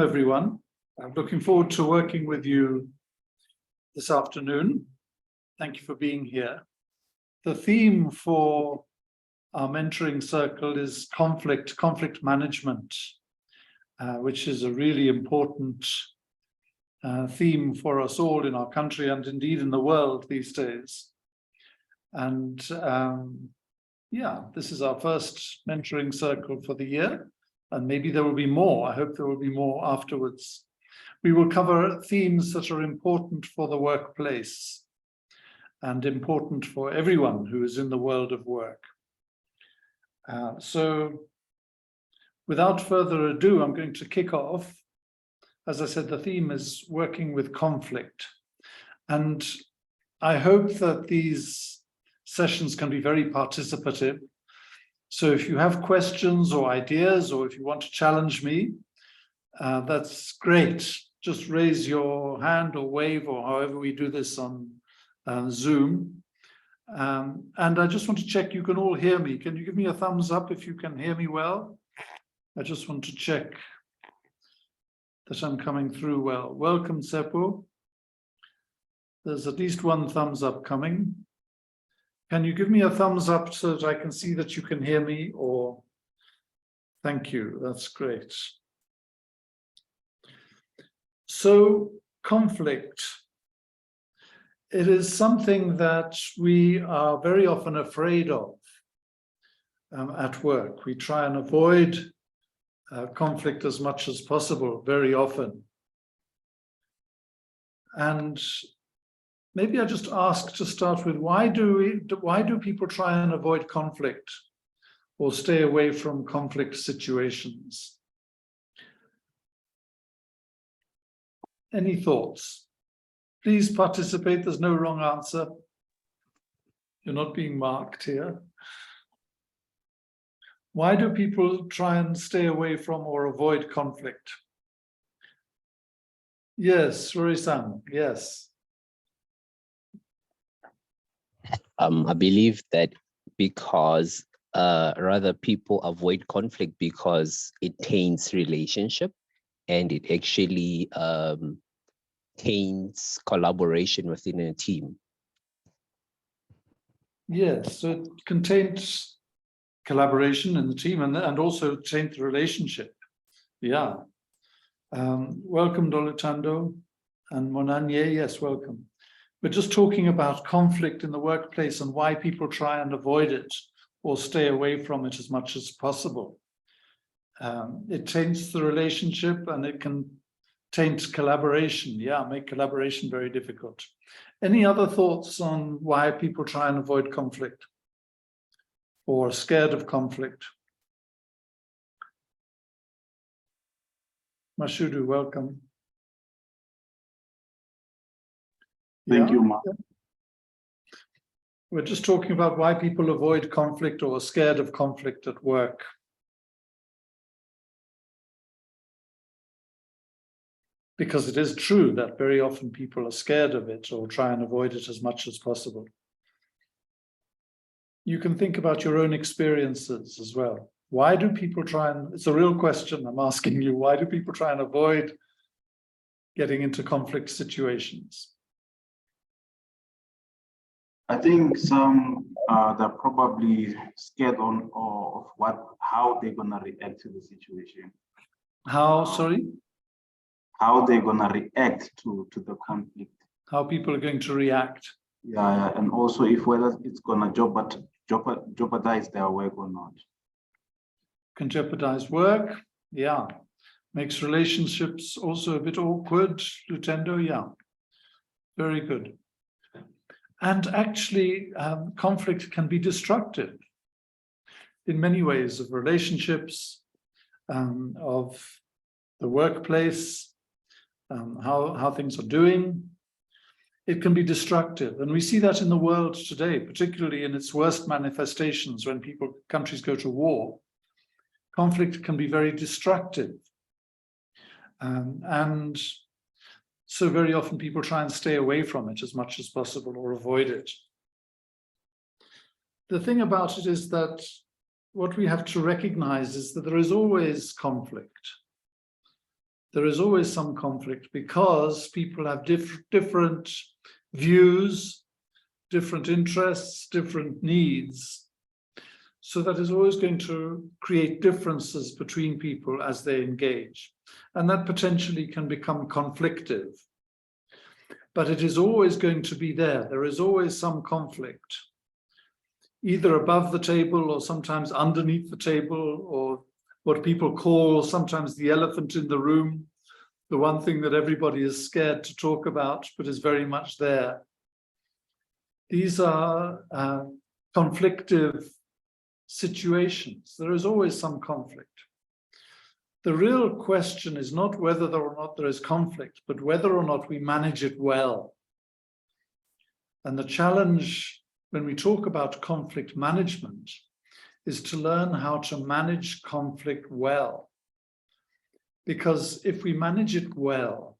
Everyone. I'm looking forward to working with you this afternoon. Thank you for being here. The theme for our mentoring circle is conflict management, which is a really important theme for us all in our country and indeed in the world these days. And yeah, this is our first mentoring circle for the year. And maybe there will be more. I hope there will be more afterwards. We will cover themes that are important for the workplace and important for everyone who is in the world of work. So without further ado, I'm going to kick off. As I said, the theme is working with conflict. And I hope that these sessions can be very participative. So if you have questions or ideas, or if you want to challenge me, that's great. Just raise your hand or wave, or however we do this on Zoom. And I just want to check you can all hear me. Can you give me a thumbs up if you can hear me well? I just want to check that I'm coming through well. Welcome, Seppo. There's at least one thumbs up coming. Can you give me a thumbs up so that I can see that you can hear me? Or thank you, that's great. So conflict, it is something that we are very often afraid of at work. We try and avoid conflict as much as possible, very often. And maybe I just ask to start with, why do people try and avoid conflict or stay away from conflict situations? Any thoughts? Please participate. There's no wrong answer. You're not being marked here. Why do people try and stay away from or avoid conflict? Yes, Rory-san, yes. I believe that because rather people avoid conflict because it taints relationship, and it actually taints collaboration within a team. Yes, so it contains collaboration in the team and also taint the relationship. Yeah. Welcome, Dolitando and Monanye. Yes, welcome. We're just talking about conflict in the workplace and why people try and avoid it or stay away from it as much as possible. It taints the relationship and it can taint collaboration. Yeah, make collaboration very difficult. Any other thoughts on why people try and avoid conflict or are scared of conflict? Mashudu, welcome. Thank you, Mark. We're just talking about why people avoid conflict or are scared of conflict at work. Because it is true that very often people are scared of it or try and avoid it as much as possible. You can think about your own experiences as well. Why do people try and, it's a real question I'm asking you, why do people try and avoid getting into conflict situations? I think some they're probably scared of how they're gonna react to the situation. How, sorry? How they're gonna react to the conflict. How people are going to react. Yeah, and also if whether it's gonna jeopardize their work or not. Can jeopardize work, yeah. Makes relationships also a bit awkward, Lutendo, yeah. Very good. And actually, conflict can be destructive in many ways of relationships, of the workplace, how things are doing. It can be destructive. And we see that in the world today, particularly in its worst manifestations when countries go to war. Conflict can be very destructive. And so very often people try and stay away from it as much as possible or avoid it. The thing about it is that what we have to recognize is that there is always conflict. There is always some conflict because people have different views, different interests, different needs. So that is always going to create differences between people as they engage. And that potentially can become conflictive. But it is always going to be there. There is always some conflict, either above the table or sometimes underneath the table, or what people call sometimes the elephant in the room, the one thing that everybody is scared to talk about, but is very much there. These are conflictive situations. There is always some conflict. The real question is not whether or not there is conflict, but whether or not we manage it well. And the challenge when we talk about conflict management is to learn how to manage conflict well. Because if we manage it well,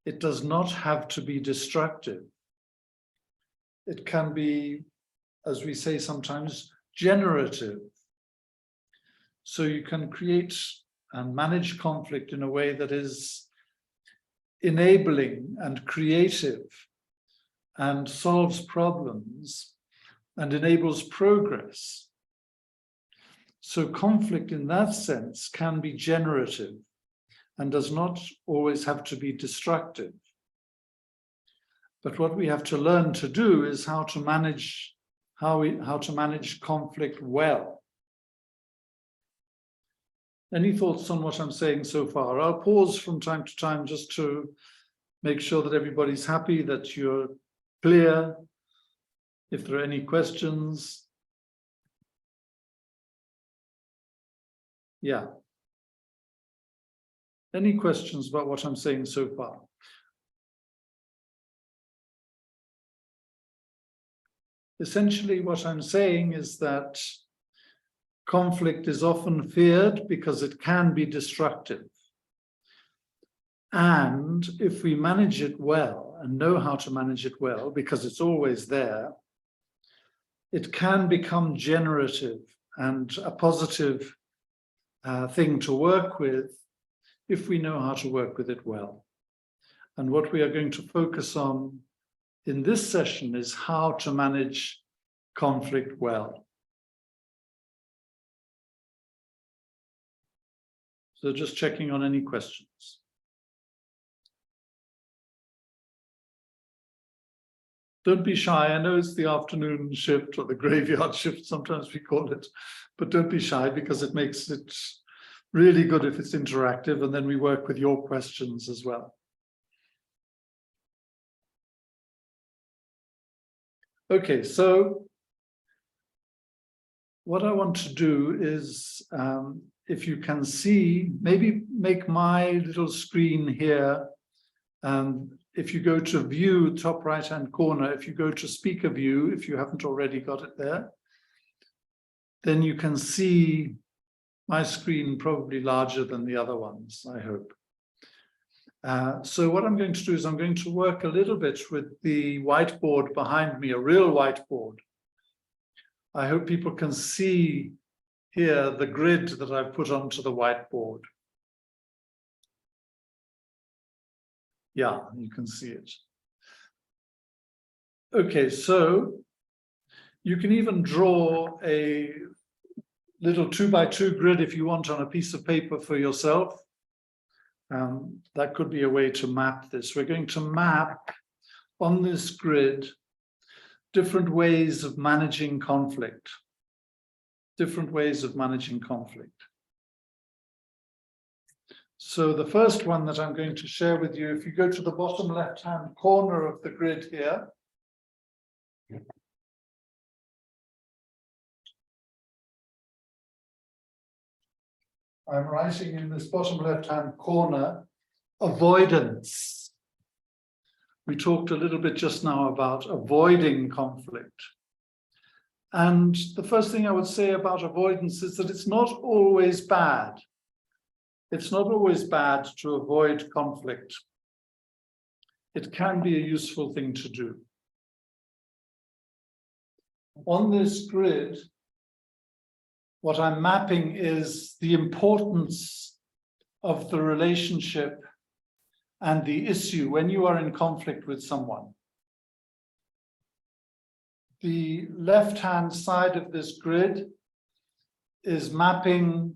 it does not have to be destructive. It can be, as we say sometimes, generative. So you can create and manage conflict in a way that is enabling and creative and solves problems and enables progress. So conflict in that sense can be generative and does not always have to be destructive. But what we have to learn to do is how to manage conflict well. Any thoughts on what I'm saying so far? I'll pause from time to time just to make sure that everybody's happy, that you're clear. If there are any questions. Yeah. Any questions about what I'm saying so far? Essentially, what I'm saying is that conflict is often feared because it can be destructive. And if we manage it well and know how to manage it well, because it's always there, it can become generative and a positive thing to work with if we know how to work with it well. And what we are going to focus on in this session is how to manage conflict well. So just checking on any questions. Don't be shy. I know it's the afternoon shift or the graveyard shift, sometimes we call it, but don't be shy because it makes it really good if it's interactive, and then we work with your questions as well. Okay, so what I want to do is, if you can see, maybe make my little screen here. If you go to view, top right-hand corner, if you go to speaker view, if you haven't already got it there, then you can see my screen probably larger than the other ones, I hope. So what I'm going to do is I'm going to work a little bit with the whiteboard behind me, a real whiteboard. I hope people can see here the grid that I've put onto the whiteboard. Yeah, you can see it. Okay, so you can even draw a little 2x2 grid if you want on a piece of paper for yourself. That could be a way to map this. We're going to map on this grid different ways of managing conflict. Different ways of managing conflict. So the first one that I'm going to share with you, if you go to the bottom left-hand corner of the grid here, I'm writing in this bottom left-hand corner, avoidance. We talked a little bit just now about avoiding conflict. And the first thing I would say about avoidance is that it's not always bad. It's not always bad to avoid conflict. It can be a useful thing to do. On this grid, what I'm mapping is the importance of the relationship and the issue when you are in conflict with someone. The left-hand side of this grid is mapping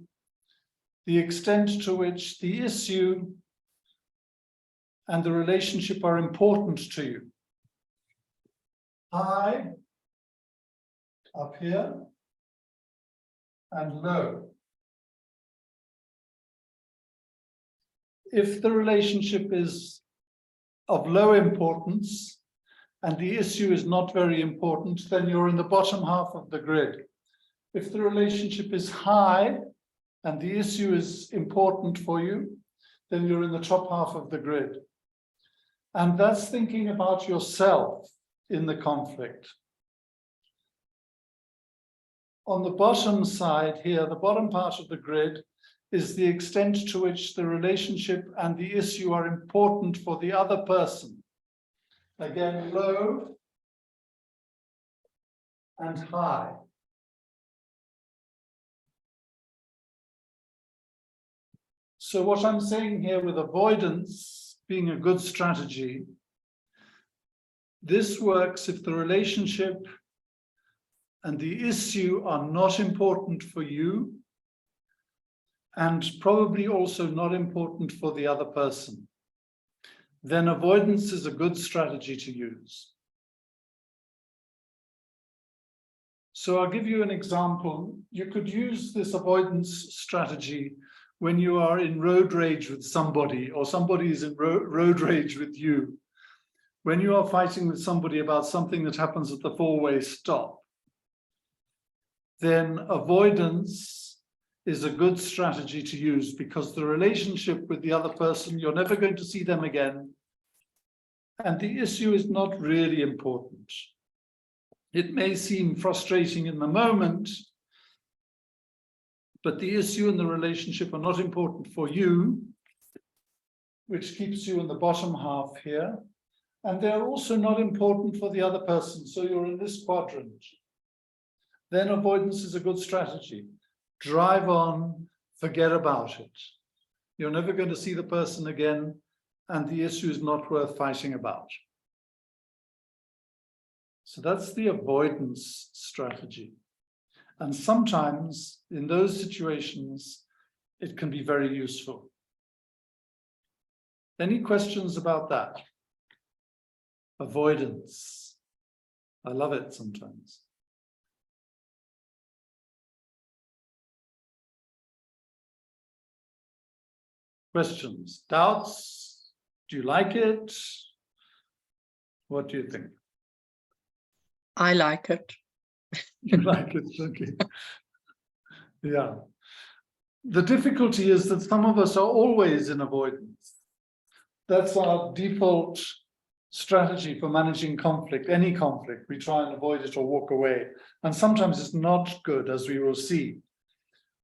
the extent to which the issue and the relationship are important to you. High, up here, and low. If the relationship is of low importance and the issue is not very important, then you're in the bottom half of the grid. If the relationship is high and the issue is important for you, then you're in the top half of the grid. And that's thinking about yourself in the conflict. On the bottom side here, the bottom part of the grid is the extent to which the relationship and the issue are important for the other person. Again, low and high. So what I'm saying here with avoidance being a good strategy, this works if the relationship and the issue are not important for you and probably also not important for the other person. Then avoidance is a good strategy to use. So I'll give you an example. You could use this avoidance strategy when you are in road rage with somebody, or somebody is in road rage with you. When you are fighting with somebody about something that happens at the four-way stop, then avoidance is a good strategy to use, because the relationship with the other person, you're never going to see them again, and the issue is not really important. It may seem frustrating in the moment, but the issue and the relationship are not important for you, which keeps you in the bottom half here, and they're also not important for the other person, so you're in this quadrant. Then avoidance is a good strategy. Drive on, forget about it. You're never going to see the person again, and the issue is not worth fighting about. So that's the avoidance strategy. And sometimes in those situations, it can be very useful. Any questions about that? Avoidance. I love it sometimes. Questions, doubts? Do you like it? What do you think? I like it. You like it, okay. Yeah. The difficulty is that some of us are always in avoidance. That's our default strategy for managing conflict, any conflict. We try and avoid it or walk away. And sometimes it's not good, as we will see.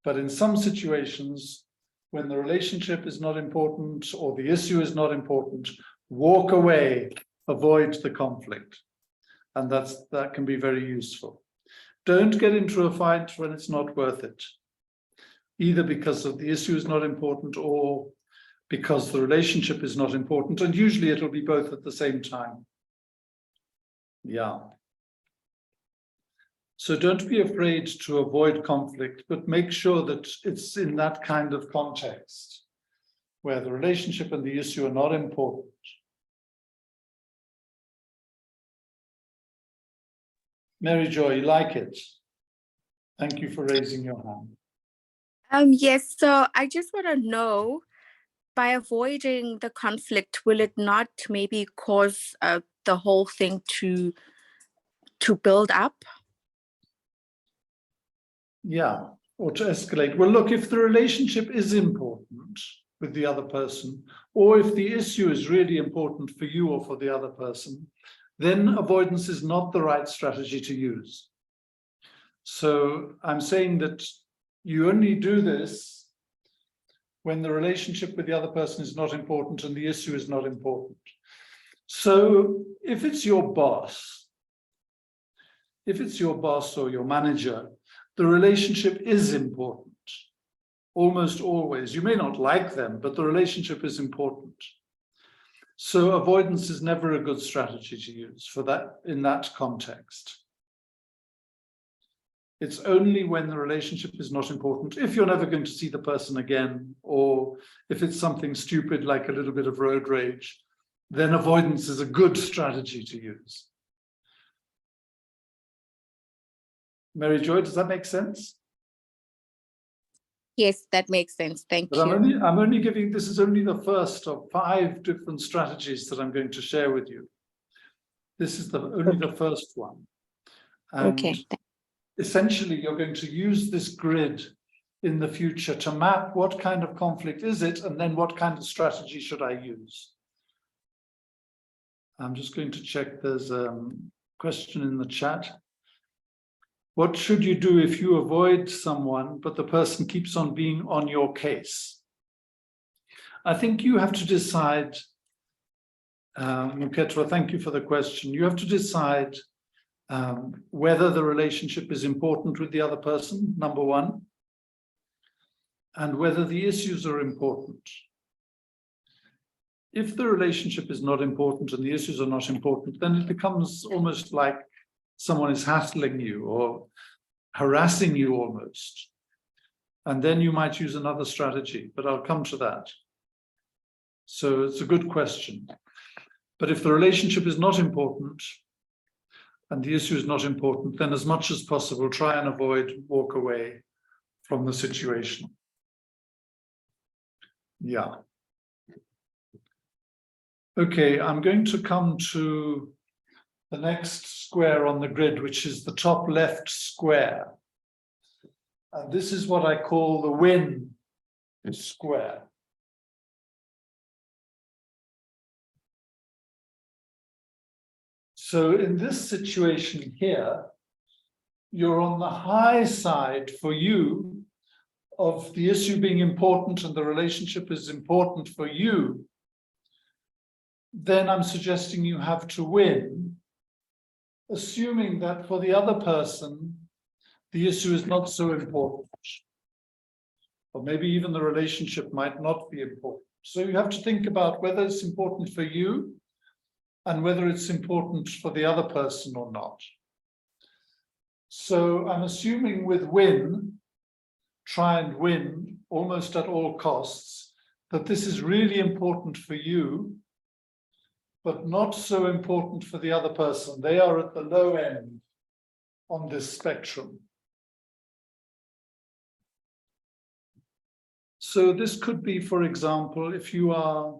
But in some situations, when the relationship is not important or the issue is not important, walk away, avoid the conflict. And that can be very useful. Don't get into a fight when it's not worth it, either because of the issue is not important or because the relationship is not important. And usually it'll be both at the same time. Yeah. So don't be afraid to avoid conflict, but make sure that it's in that kind of context where the relationship and the issue are not important. Mary Joy, you like it? Thank you for raising your hand. Yes, so I just want to know, by avoiding the conflict, will it not maybe cause the whole thing to build up? Yeah, or to escalate. Well, look, if the relationship is important with the other person, or if the issue is really important for you or for the other person, then avoidance is not the right strategy to use. So I'm saying that you only do this when the relationship with the other person is not important and the issue is not important. So if it's your boss or your manager, the relationship is important, almost always. You may not like them, but the relationship is important. So avoidance is never a good strategy to use for that in that context. It's only when the relationship is not important, if you're never going to see the person again, or if it's something stupid like a little bit of road rage, then avoidance is a good strategy to use. Mary Joy, does that make sense? Yes, that makes sense. Thank But you. I'm only giving, this is only the first of 5 different strategies that I'm going to share with you. This is only the first one. And Okay. essentially, you're going to use this grid in the future to map what kind of conflict is it, and then what kind of strategy should I use. I'm just going to check, there's a question in the chat. What should you do if you avoid someone, but the person keeps on being on your case? I think you have to decide, Muketra, thank you for the question. You have to decide whether the relationship is important with the other person, number one, and whether the issues are important. If the relationship is not important and the issues are not important, then it becomes almost like someone is hassling you or harassing you almost. And then you might use another strategy, but I'll come to that. So it's a good question. But if the relationship is not important and the issue is not important, then as much as possible, try and avoid, walk away from the situation. Yeah. Okay, I'm going to come to the next square on the grid, which is the top left square. And this is what I call the win square. So in this situation here, you're on the high side for you of the issue being important and the relationship is important for you. Then I'm suggesting you have to win, assuming that for the other person, the issue is not so important. Or maybe even the relationship might not be important. So you have to think about whether it's important for you and whether it's important for the other person or not. So I'm assuming with win, try and win almost at all costs, that this is really important for you, but not so important for the other person. They are at the low end on this spectrum. So this could be, for example, if you are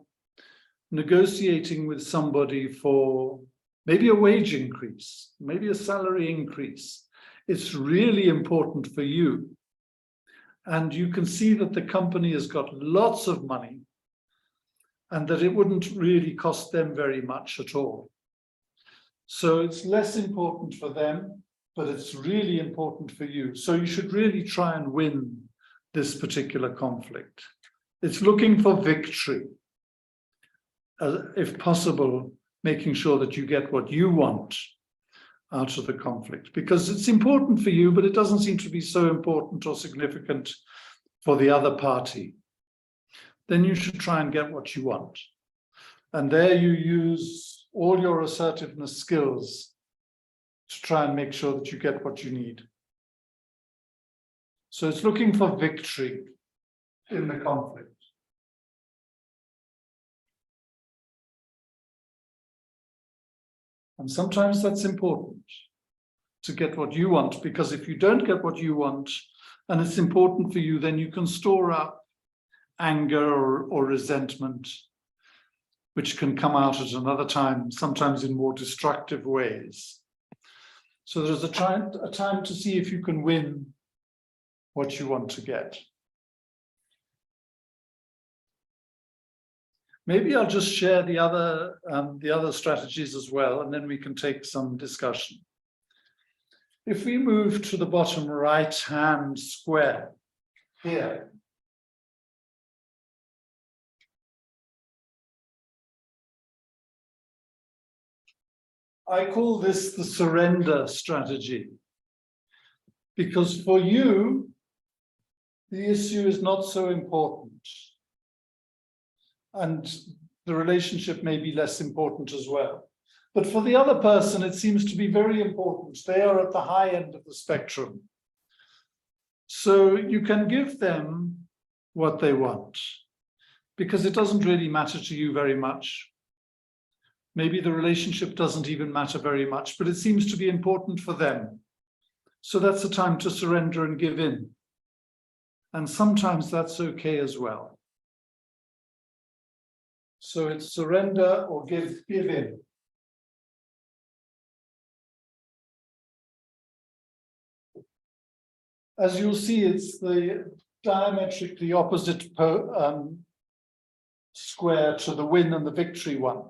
negotiating with somebody for maybe a wage increase, maybe a salary increase, it's really important for you. And you can see that the company has got lots of money and that it wouldn't really cost them very much at all. So it's less important for them, but it's really important for you. So you should really try and win this particular conflict. It's looking for victory. If possible, making sure that you get what you want out of the conflict, because it's important for you, but it doesn't seem to be so important or significant for the other party. Then you should try and get what you want. And there you use all your assertiveness skills to try and make sure that you get what you need. So it's looking for victory in the conflict. And sometimes that's important to get what you want, because if you don't get what you want and it's important for you, then you can store up anger or resentment, which can come out at another time, sometimes in more destructive ways. So there's a time to see if you can win what you want to get. Maybe I'll just share the other strategies as well, and then we can take some discussion. If we move to the bottom right-hand square here, I call this the surrender strategy, because for you, the issue is not so important. And the relationship may be less important as well. But for the other person, it seems to be very important. They are at the high end of the spectrum. So you can give them what they want, because it doesn't really matter to you very much. Maybe the relationship doesn't even matter very much, but it seems to be important for them. So that's a time to surrender and give in. And sometimes that's okay as well. So it's surrender or give in. As you'll see, it's the diametrically opposite square to the win and the victory one.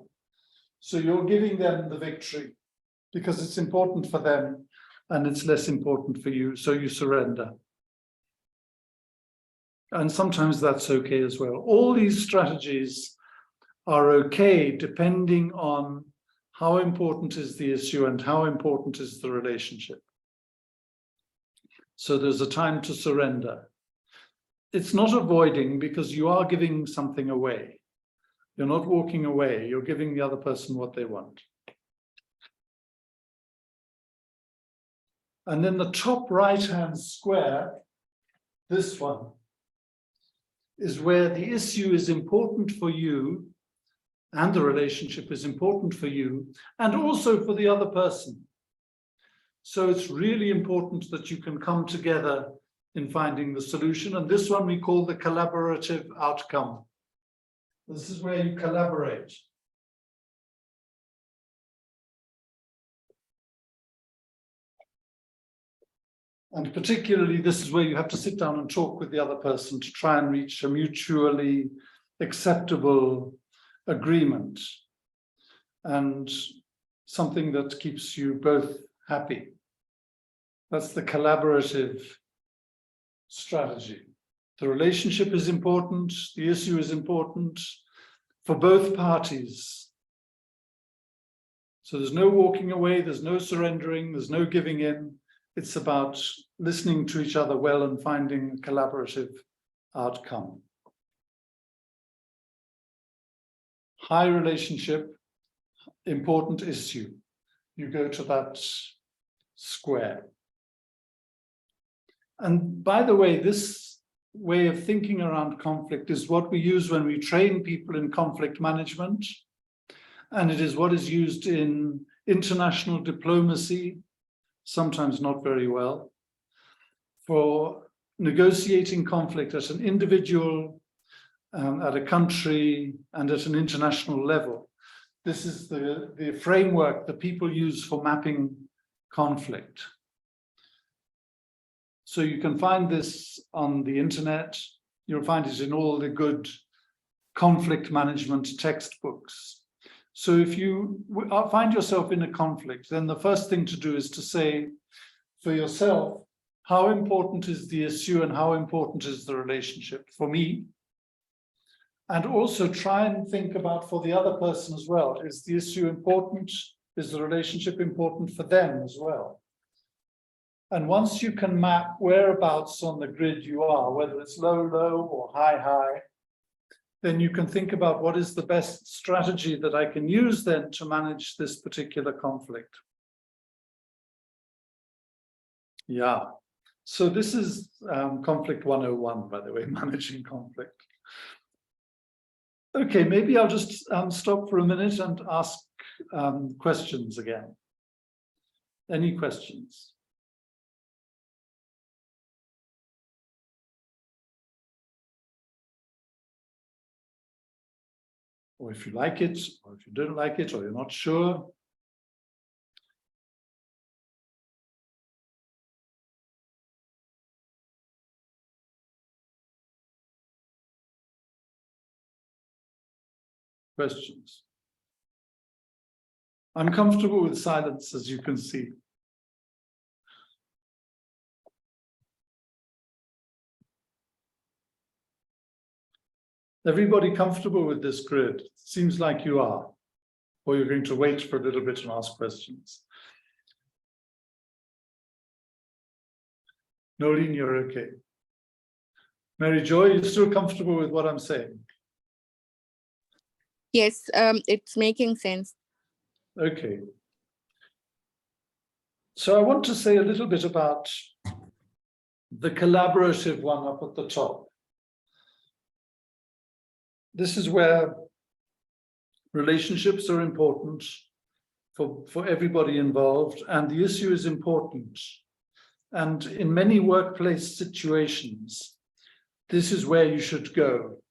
So you're giving them the victory because it's important for them and it's less important for you, so you surrender. And sometimes that's okay as well. All these strategies are okay depending on how important is the issue and how important is the relationship. So there's a time to surrender. It's not avoiding because you are giving something away. You're not walking away, you're giving the other person what they want. And then the top right-hand square, this one, is where the issue is important for you and the relationship is important for you and also for the other person. So it's really important that you can come together in finding the solution. And this one we call the collaborative outcome. This is where you collaborate. And particularly, this is where you have to sit down and talk with the other person to try and reach a mutually acceptable agreement and something that keeps you both happy. That's the collaborative strategy. The relationship is important, the issue is important for both parties. So there's no walking away, there's no surrendering, there's no giving in. It's about listening to each other well and finding a collaborative outcome. High relationship, important issue. You go to that square. And by the way, this way of thinking around conflict is what we use when we train people in conflict management. And it is what is used in international diplomacy, sometimes not very well, for negotiating conflict at an individual, at a country, and at an international level. This is the framework that people use for mapping conflict. So you can find this on the internet. You'll find it in all the good conflict management textbooks. So if you find yourself in a conflict, then the first thing to do is to say for yourself, how important is the issue and how important is the relationship for me? And also try and think about for the other person as well. Is the issue important? Is the relationship important for them as well? And once you can map whereabouts on the grid you are, whether it's low, low or high, high, then you can think about what is the best strategy that I can use then to manage this particular conflict. Yeah, so this is conflict 101, by the way, managing conflict. Okay, maybe I'll just stop for a minute and ask questions again. Any questions? Or if you like it, or if you don't like it, or you're not sure. Questions? I'm comfortable with silence, as you can see. Everybody comfortable with this grid? Seems like you are. Or you're going to wait for a little bit and ask questions. Nolene, you're okay. Mary Joy, you're still comfortable with what I'm saying? Yes, it's making sense. Okay. So I want to say a little bit about the collaborative one up at the top. This is where relationships are important for everybody involved, and the issue is important. And in many workplace situations, this is where you should go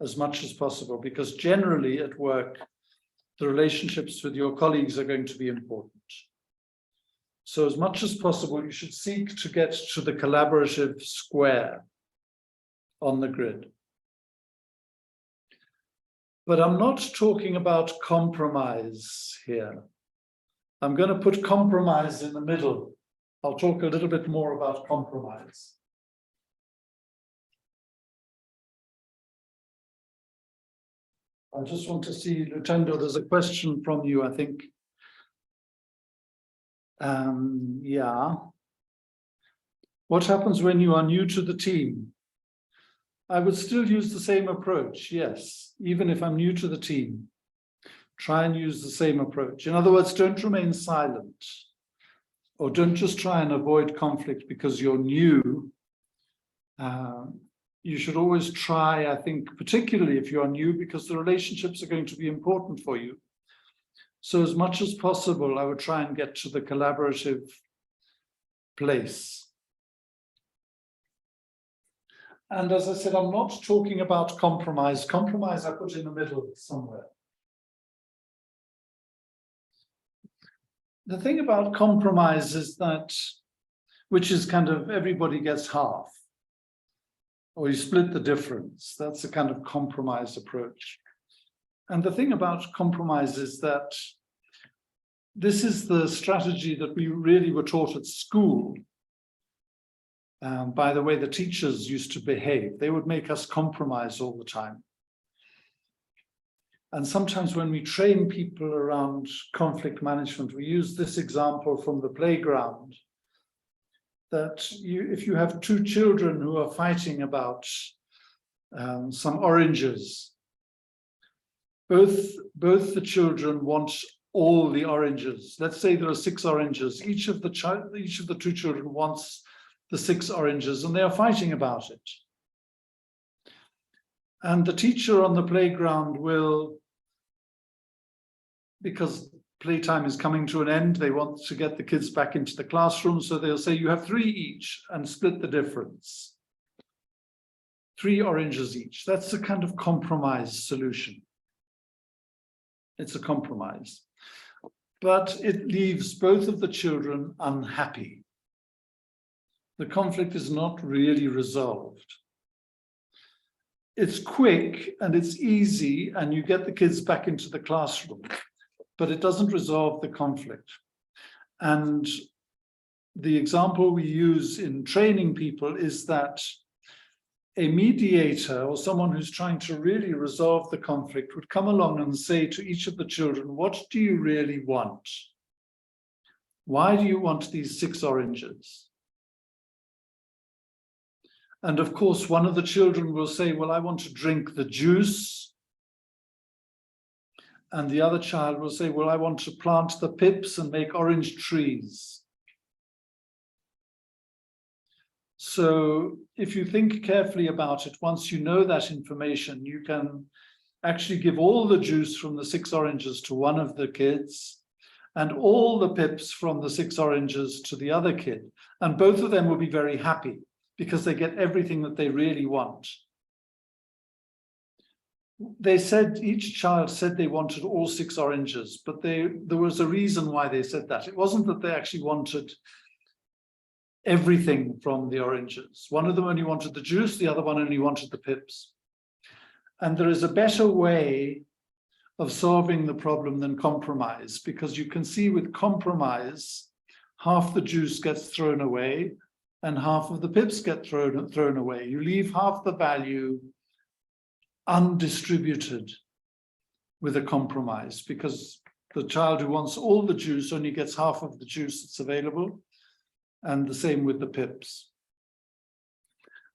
as much as possible, because generally at work, the relationships with your colleagues are going to be important. So as much as possible, you should seek to get to the collaborative square on the grid. But I'm not talking about compromise here. I'm going to put compromise in the middle. I'll talk a little bit more about compromise. I just want to see, Lutendo, there's a question from you, I think. Yeah. What happens when you are new to the team? I would still use the same approach, yes, even if I'm new to the team. Try and use the same approach. In other words, don't remain silent, or don't just try and avoid conflict because you're new. You should always try, I think, particularly if you are new, because the relationships are going to be important for you. So as much as possible, I would try and get to the collaborative place. And as I said, I'm not talking about compromise. Compromise I put in the middle somewhere. The thing about compromise is that, which is kind of everybody gets half, or you split the difference. That's a kind of compromise approach. And the thing about compromise is that this is the strategy that we really were taught at school. By the way the teachers used to behave, they would make us compromise all the time. And sometimes when we train people around conflict management, we use this example from the playground, that if you have two children who are fighting about some oranges, both the children want all the oranges. Let's say there are 6 oranges. Each of the 2 children wants the 6 oranges, and they are fighting about it. And the teacher on the playground will, because playtime is coming to an end, they want to get the kids back into the classroom, so they'll say, you have 3 each, and split the difference. 3 oranges each. That's a kind of compromise solution. It's a compromise. But it leaves both of the children unhappy. The conflict is not really resolved. It's quick and it's easy, and you get the kids back into the classroom, but it doesn't resolve the conflict. And the example we use in training people is that a mediator, or someone who's trying to really resolve the conflict, would come along and say to each of the children, what do you really want? Why do you want these 6 oranges? And of course, one of the children will say, well, I want to drink the juice. And the other child will say, well, I want to plant the pips and make orange trees. So if you think carefully about it, once you know that information, you can actually give all the juice from the 6 oranges to one of the kids, and all the pips from the 6 oranges to the other kid. And both of them will be very happy, because they get everything that they really want. They said, each child said they wanted all 6 oranges, but there was a reason why they said that. It wasn't that they actually wanted everything from the oranges. One of them only wanted the juice, the other one only wanted the pips. And there is a better way of solving the problem than compromise, because you can see with compromise, half the juice gets thrown away, and half of the pips get thrown away. You leave half the value undistributed with a compromise, because the child who wants all the juice only gets half of the juice that's available, and the same with the pips.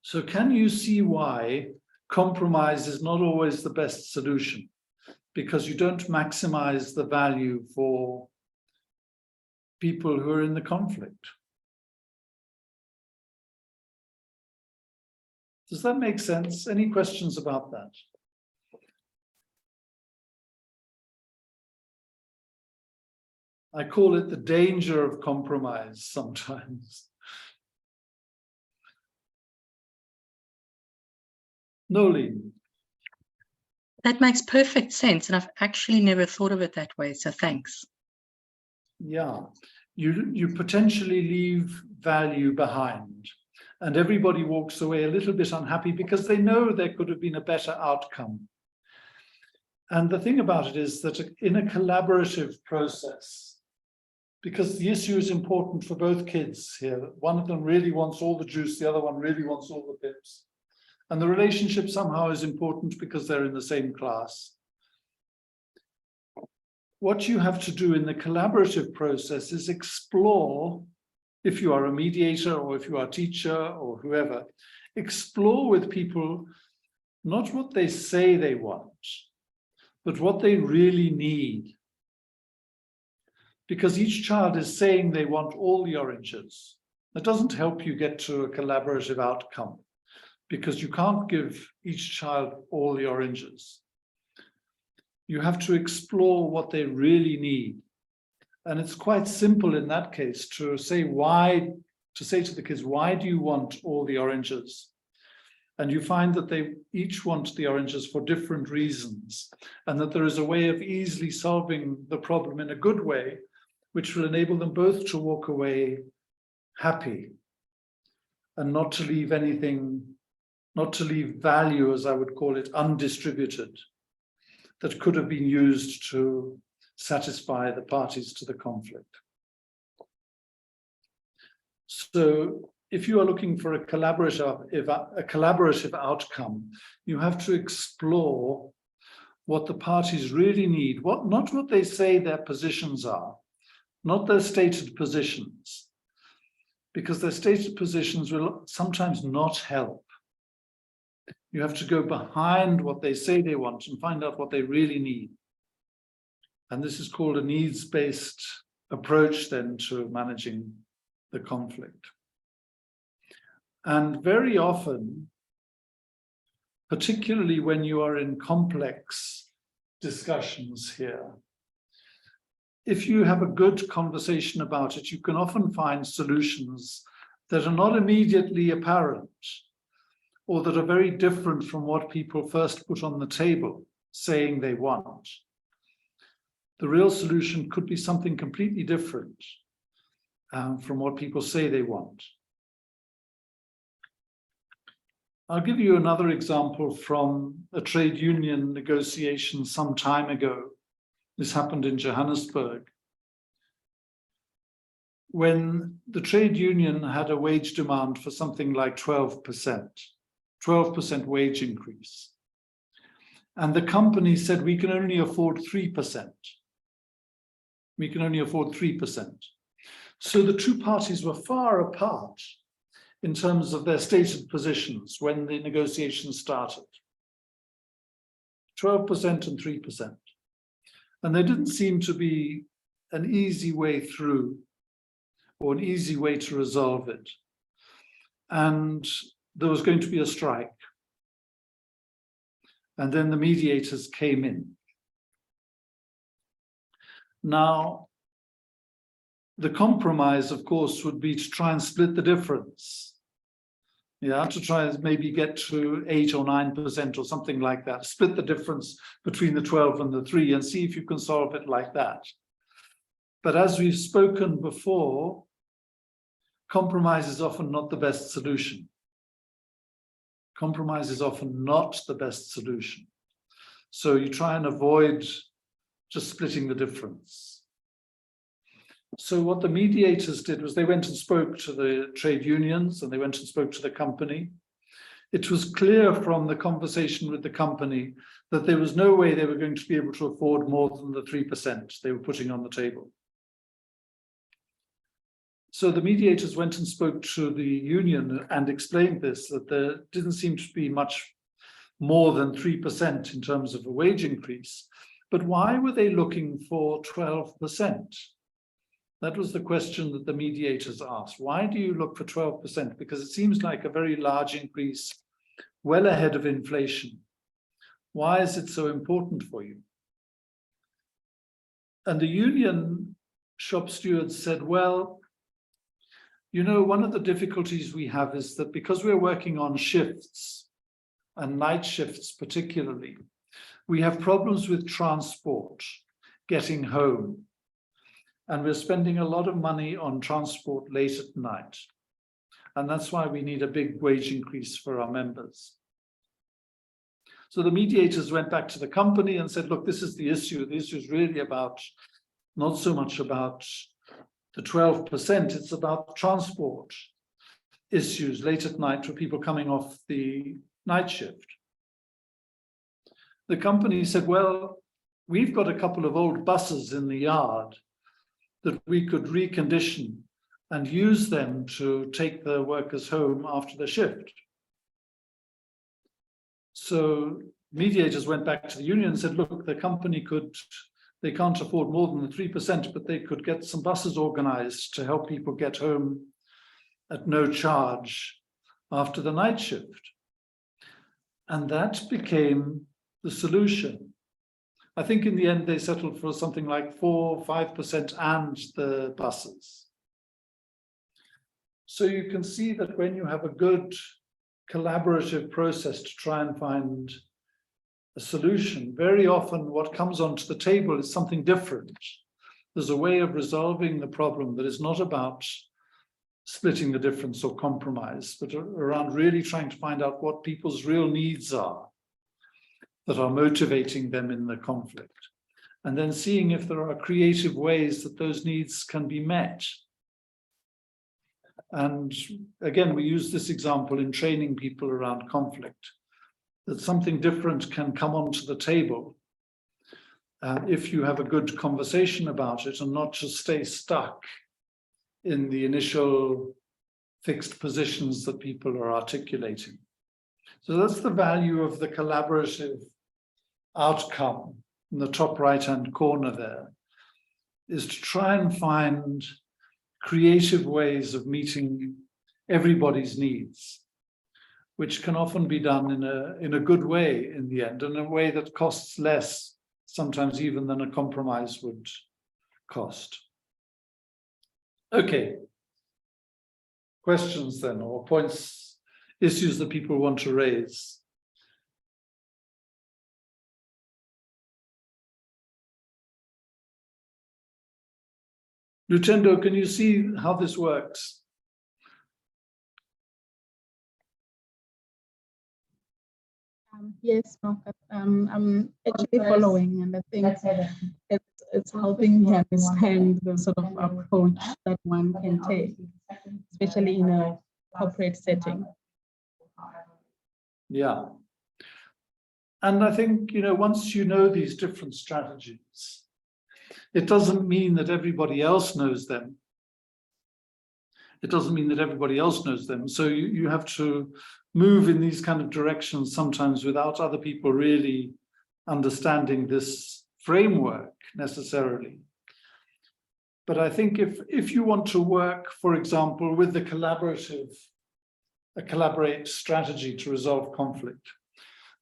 So can you see why compromise is not always the best solution? because you don't maximize the value for people who are in the conflict. Does that make sense? Any questions about that? I call it the danger of compromise sometimes. Nolene. That makes perfect sense, and I've actually never thought of it that way, so thanks. Yeah, you potentially leave value behind, and everybody walks away a little bit unhappy because they know there could have been a better outcome. And the thing about it is that in a collaborative process, because the issue is important for both kids here, one of them really wants all the juice, the other one really wants all the pips. And the relationship somehow is important because they're in the same class. What you have to do in the collaborative process is explore, if you are a mediator or if you are a teacher or whoever, explore with people not what they say they want, but what they really need. Because each child is saying they want all the oranges. That doesn't help you get to a collaborative outcome, because you can't give each child all the oranges. You have to explore what they really need. And it's quite simple in that case to say to the kids, why do you want all the oranges? And you find that they each want the oranges for different reasons, and that there is a way of easily solving the problem in a good way, which will enable them both to walk away happy and not to leave anything, not to leave value, as I would call it, undistributed, that could have been used to satisfy the parties to the conflict. So if you are looking for a collaborative outcome, you have to explore what the parties really need, not what they say their positions are, not their stated positions, because their stated positions will sometimes not help. You have to go behind what they say they want and find out what they really need. And this is called a needs-based approach then to managing the conflict. And very often, particularly when you are in complex discussions here, if you have a good conversation about it, you can often find solutions that are not immediately apparent, or that are very different from what people first put on the table, saying they want. The real solution could be something completely different from what people say they want. I'll give you another example from a trade union negotiation some time ago. This happened in Johannesburg, when the trade union had a wage demand for something like 12% wage increase. And the company said, we can only afford 3%. We can only afford 3%. So the two parties were far apart in terms of their stated positions when the negotiations started. 12% and 3%. And there didn't seem to be an easy way through or an easy way to resolve it. And there was going to be a strike. And then the mediators came in. Now, the compromise, of course, would be to try and split the difference. Yeah, to try and maybe get to 8 or 9% or something like that. Split the difference between the 12 and the 3 and see if you can solve it like that. But as we've spoken before, compromise is often not the best solution. Compromise is often not the best solution. So you try and avoid just splitting the difference. So what the mediators did was they went and spoke to the trade unions and they went and spoke to the company. It was clear from the conversation with the company that there was no way they were going to be able to afford more than the 3% they were putting on the table. So the mediators went and spoke to the union and explained this, that there didn't seem to be much more than 3% in terms of a wage increase, But why were they looking for 12%? That was the question that the mediators asked. Why do you look for 12%? Because it seems like a very large increase, well ahead of inflation. Why is it so important for you? And the union shop stewards said, well, you know, one of the difficulties we have is that because we're working on shifts, and night shifts particularly, we have problems with transport, getting home. And we're spending a lot of money on transport late at night. And that's why we need a big wage increase for our members. So the mediators went back to the company and said, look, this is the issue. The issue is really about, not so much about the 12%, it's about transport issues late at night for people coming off the night shift. The company said, well, we've got a couple of old buses in the yard that we could recondition and use them to take the workers home after the shift. So mediators went back to the union and said, look, the company they can't afford more than the 3%, but they could get some buses organized to help people get home at no charge after the night shift. And that became the solution. I think in the end, they settled for something like 4 or 5% and the buses. So you can see that when you have a good collaborative process to try and find a solution, very often what comes onto the table is something different. There's a way of resolving the problem that is not about splitting the difference or compromise, but around really trying to find out what people's real needs are that are motivating them in the conflict, and then seeing if there are creative ways that those needs can be met. And again, we use this example in training people around conflict, that something different can come onto the table if you have a good conversation about it and not just stay stuck in the initial fixed positions that people are articulating. So that's the value of the collaborative outcome in the top right-hand corner there, is to try and find creative ways of meeting everybody's needs, which can often be done in a good way in the end, in a way that costs less, sometimes even than a compromise would cost. Okay. Questions then, or points, issues that people want to raise? Lutendo, can you see how this works? Yes, no, I'm actually following, and I think it's helping me understand the sort of approach that one can take, especially in a corporate setting. Yeah. And I think, you know, once you know these different strategies, it doesn't mean that everybody else knows them. It doesn't mean that everybody else knows them. So you have to move in these kind of directions sometimes without other people really understanding this framework necessarily. But I think if you want to work, for example, with the collaborate strategy to resolve conflict,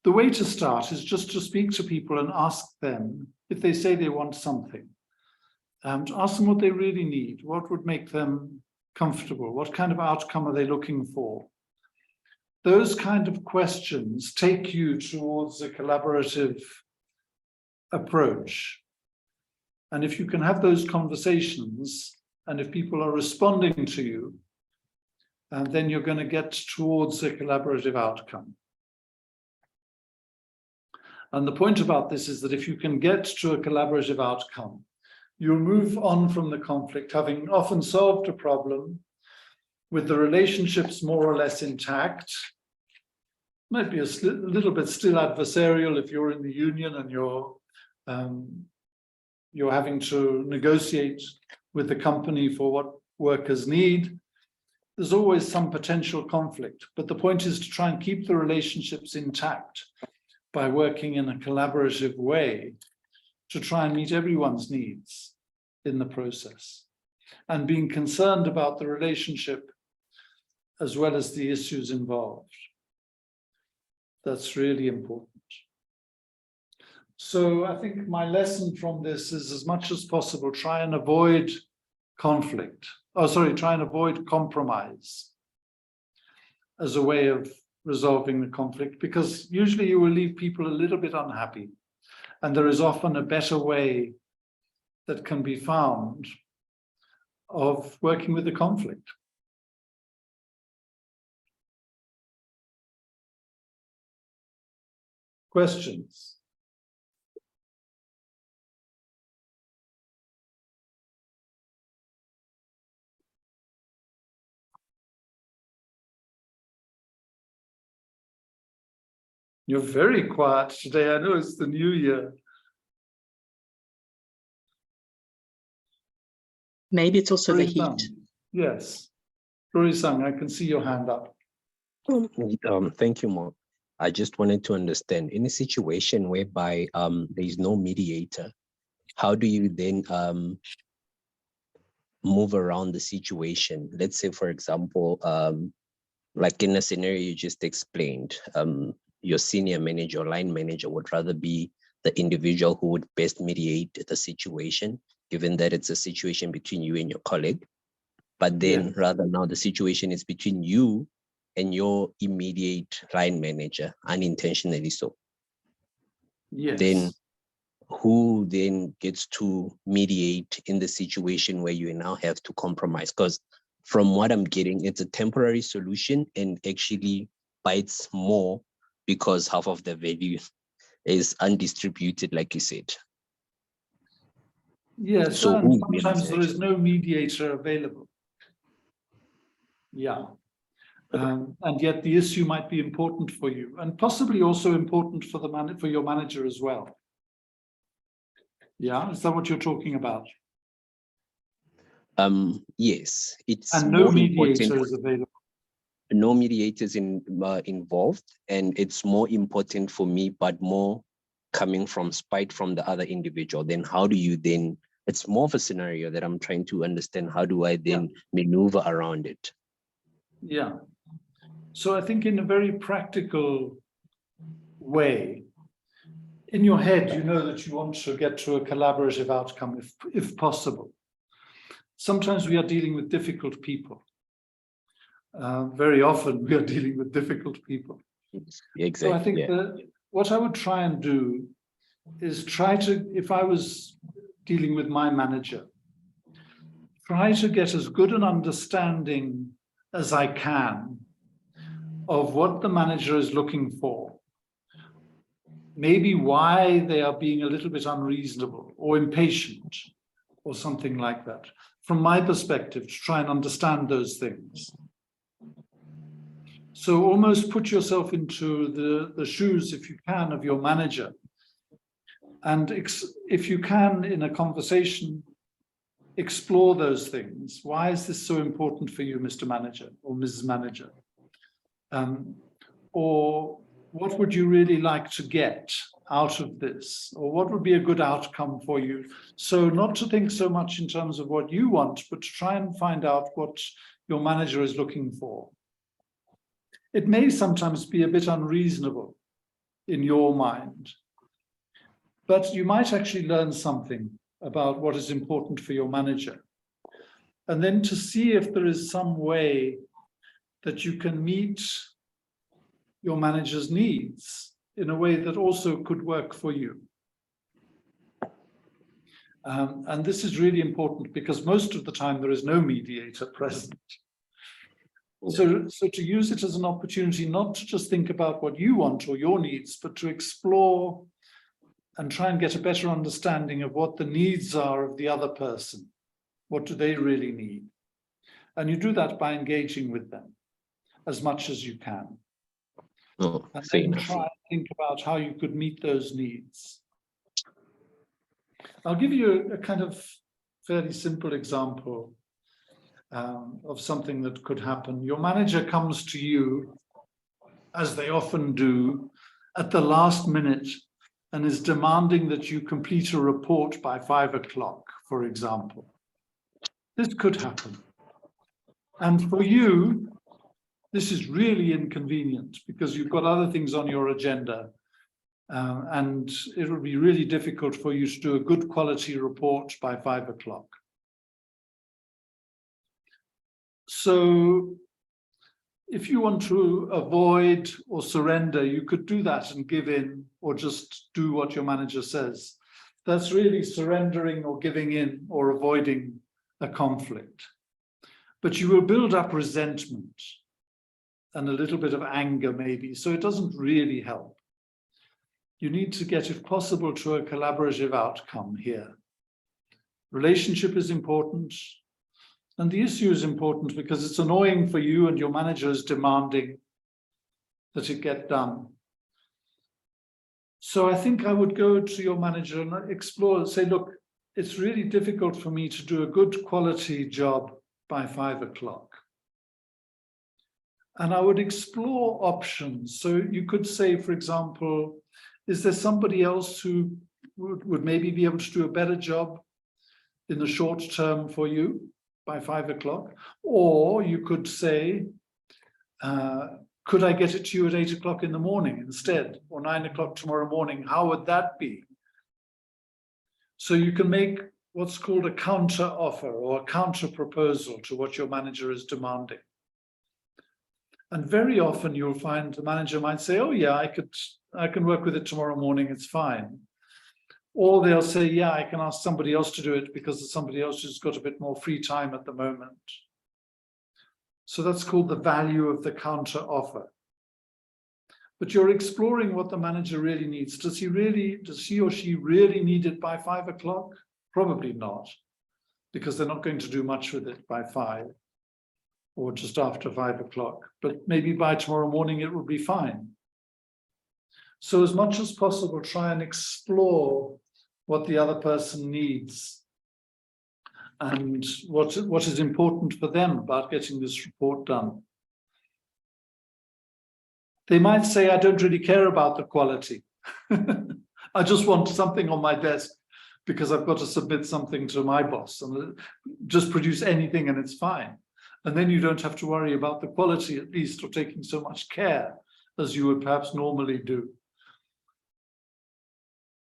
the way to start is just to speak to people and ask them, if they say they want something, to ask them what they really need, what would make them comfortable, what kind of outcome are they looking for. Those kind of questions take you towards a collaborative approach. And if you can have those conversations, and if people are responding to you, then you're going to get towards a collaborative outcome. And the point about this is that if you can get to a collaborative outcome, you'll move on from the conflict, having often solved a problem with the relationships more or less intact. Might be a little bit still adversarial if you're in the union and you're having to negotiate with the company for what workers need. There's always some potential conflict, but the point is to try and keep the relationships intact by working in a collaborative way to try and meet everyone's needs in the process, and being concerned about the relationship as well as the issues involved. That's really important. So I think my lesson from this is, as much as possible, try and avoid conflict. Try and avoid compromise as a way of resolving the conflict, because usually you will leave people a little bit unhappy, and there is often a better way that can be found of working with the conflict. Questions? You're very quiet today. I know it's the new year. Maybe it's also the Rory-san. heat. Yes. Rory-san, I can see your hand up. Thank you, Mark. I just wanted to understand, in a situation whereby there is no mediator, how do you then move around the situation? Let's say, for example, like in a scenario you just explained, your senior manager or line manager would rather be the individual who would best mediate the situation, given that it's a situation between you and your colleague. But then rather now the situation is between you and your immediate line manager, unintentionally so. Yes. Then who then gets to mediate in the situation where you now have to compromise? Because from what I'm getting, it's a temporary solution and actually bites more because half of the value is undistributed, like you said. Yes, So and who sometimes wins, there is no mediator available. Yeah. And yet the issue might be important for you, and possibly also important for for your manager as well. Yeah, is that what you're talking about? Yes, it's and no more mediator important. is available. No mediators involved, and it's more important for me, but more coming from spite from the other individual. Then how do you then, it's more of a scenario that I'm trying to understand, how do I then maneuver around it? Yeah. So I think in a very practical way, in your head, you know that you want to get to a collaborative outcome if possible. Sometimes we are dealing with difficult people. Very often we are dealing with difficult people. Exactly. So I think that what I would try and do is try to, if I was dealing with my manager, try to get as good an understanding as I can of what the manager is looking for. Maybe why they are being a little bit unreasonable or impatient or something like that. From my perspective, to try and understand those things. So almost put yourself into the shoes, if you can, of your manager. And if you can, in a conversation, explore those things. Why is this so important for you, Mr. Manager or Mrs. Manager? Or what would you really like to get out of this? Or what would be a good outcome for you? So not to think so much in terms of what you want, but to try and find out what your manager is looking for. It may sometimes be a bit unreasonable in your mind, but you might actually learn something about what is important for your manager. And then to see if there is some way that you can meet your manager's needs in a way that also could work for you. And this is really important because most of the time there is no mediator present. So to use it as an opportunity not to just think about what you want or your needs, but to explore and try and get a better understanding of what the needs are of the other person. What do they really need? And you do that by engaging with them as much as you can. Oh, and fair then enough. try and think about how you could meet those needs. I'll give you a kind of fairly simple example of something that could happen. Your manager comes to you, as they often do, at the last minute and is demanding that you complete a report by 5 o'clock, for example. This could happen. And for you, this is really inconvenient because you've got other things on your agenda. And it would be really difficult for you to do a good quality report by 5 o'clock. So if you want to avoid or surrender, you could do that and give in or just do what your manager says. That's really surrendering or giving in or avoiding a conflict. But you will build up resentment and a little bit of anger maybe, so it doesn't really help. You need to get, if possible, to a collaborative outcome here. Relationship is important, and the issue is important because it's annoying for you and your manager is demanding that it get done. So I think I would go to your manager and explore and say, look, it's really difficult for me to do a good quality job by 5 o'clock. And I would explore options. So you could say, for example, is there somebody else who would maybe be able to do a better job in the short term for you by 5 o'clock? Or you could say, could I get it to you at 8 o'clock in the morning instead, or 9 o'clock tomorrow morning? How would that be? So you can make what's called a counter offer or a counter proposal to what your manager is demanding. And very often you'll find the manager might say, oh yeah, I can work with it tomorrow morning, it's fine. Or they'll say, yeah, I can ask somebody else to do it because there's somebody else who's got a bit more free time at the moment. So that's called the value of the counter offer. But you're exploring what the manager really needs. Does he or she really need it by 5 o'clock? Probably not, because they're not going to do much with it by 5 or just after 5 o'clock. But maybe by tomorrow morning it will be fine. So as much as possible, try and explore what the other person needs and what is important for them about getting this report done. They might say, I don't really care about the quality. I just want something on my desk because I've got to submit something to my boss, and just produce anything and it's fine. And then you don't have to worry about the quality, at least, or taking so much care as you would perhaps normally do.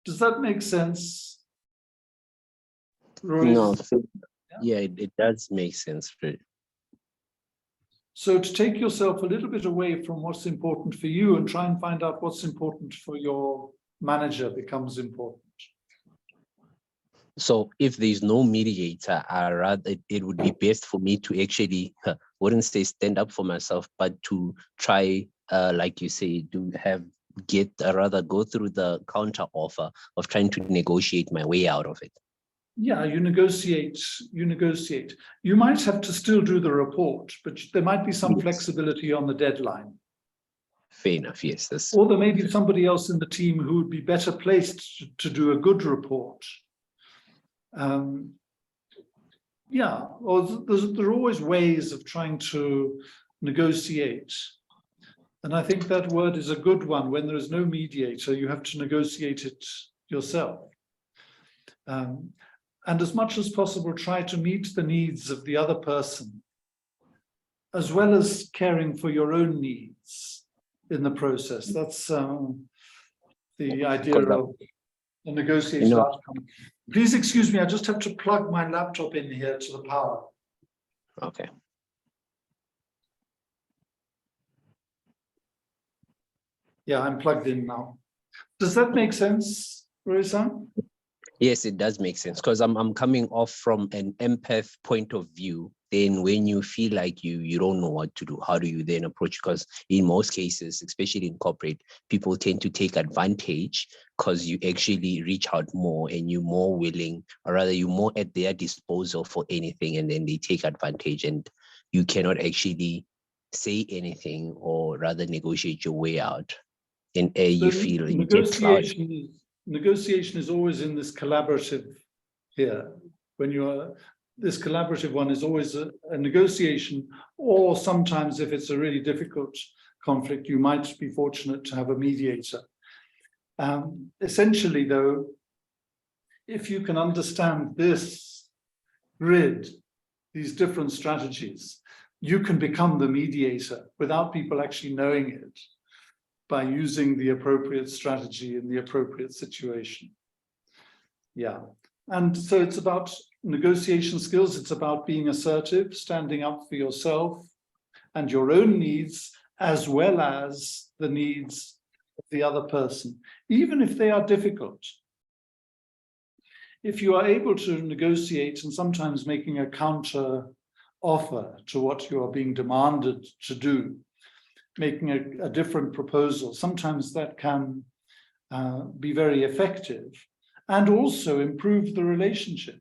Does that make sense, Roy? No, yeah, it does make sense. So to take yourself a little bit away from what's important for you and try and find out what's important for your manager becomes important. So if there's no mediator, it would be best for me to actually, wouldn't say stand up for myself, but to try, like you say, rather go through the counter offer of trying to negotiate my way out of it. Yeah, you negotiate. You might have to still do the report, but there might be some flexibility on the deadline. Fair enough, yes. Or there may be somebody else in the team who would be better placed to do a good report. Yeah, or there are always ways of trying to negotiate. And I think that word is a good one. When there is no mediator, you have to negotiate it yourself. And as much as possible, try to meet the needs of the other person, as well as caring for your own needs in the process. That's the idea of the negotiation outcome. Please excuse me, I just have to plug my laptop in here to the power. Okay. Yeah, I'm plugged in now. Does that make sense, Roy-san? Yes, it does make sense, because I'm coming off from an empath point of view. Then when you feel like you don't know what to do, how do you then approach? Because in most cases, especially in corporate, people tend to take advantage because you actually reach out more and you're more willing, or rather you're more at their disposal for anything, and then they take advantage and you cannot actually say anything or rather negotiate your way out. And you feel you get clouded. Negotiation is always in this collaborative here. When this collaborative one is always a negotiation, or sometimes if it's a really difficult conflict, you might be fortunate to have a mediator. Essentially, though, if you can understand this grid, these different strategies, you can become the mediator without people actually knowing it by using the appropriate strategy in the appropriate situation. Yeah. And so it's about negotiation skills. It's about being assertive, standing up for yourself and your own needs, as well as the needs of the other person, even if they are difficult. If you are able to negotiate and sometimes making a counter offer to what you are being demanded to do, making a different proposal, sometimes that can be very effective and also improve the relationship,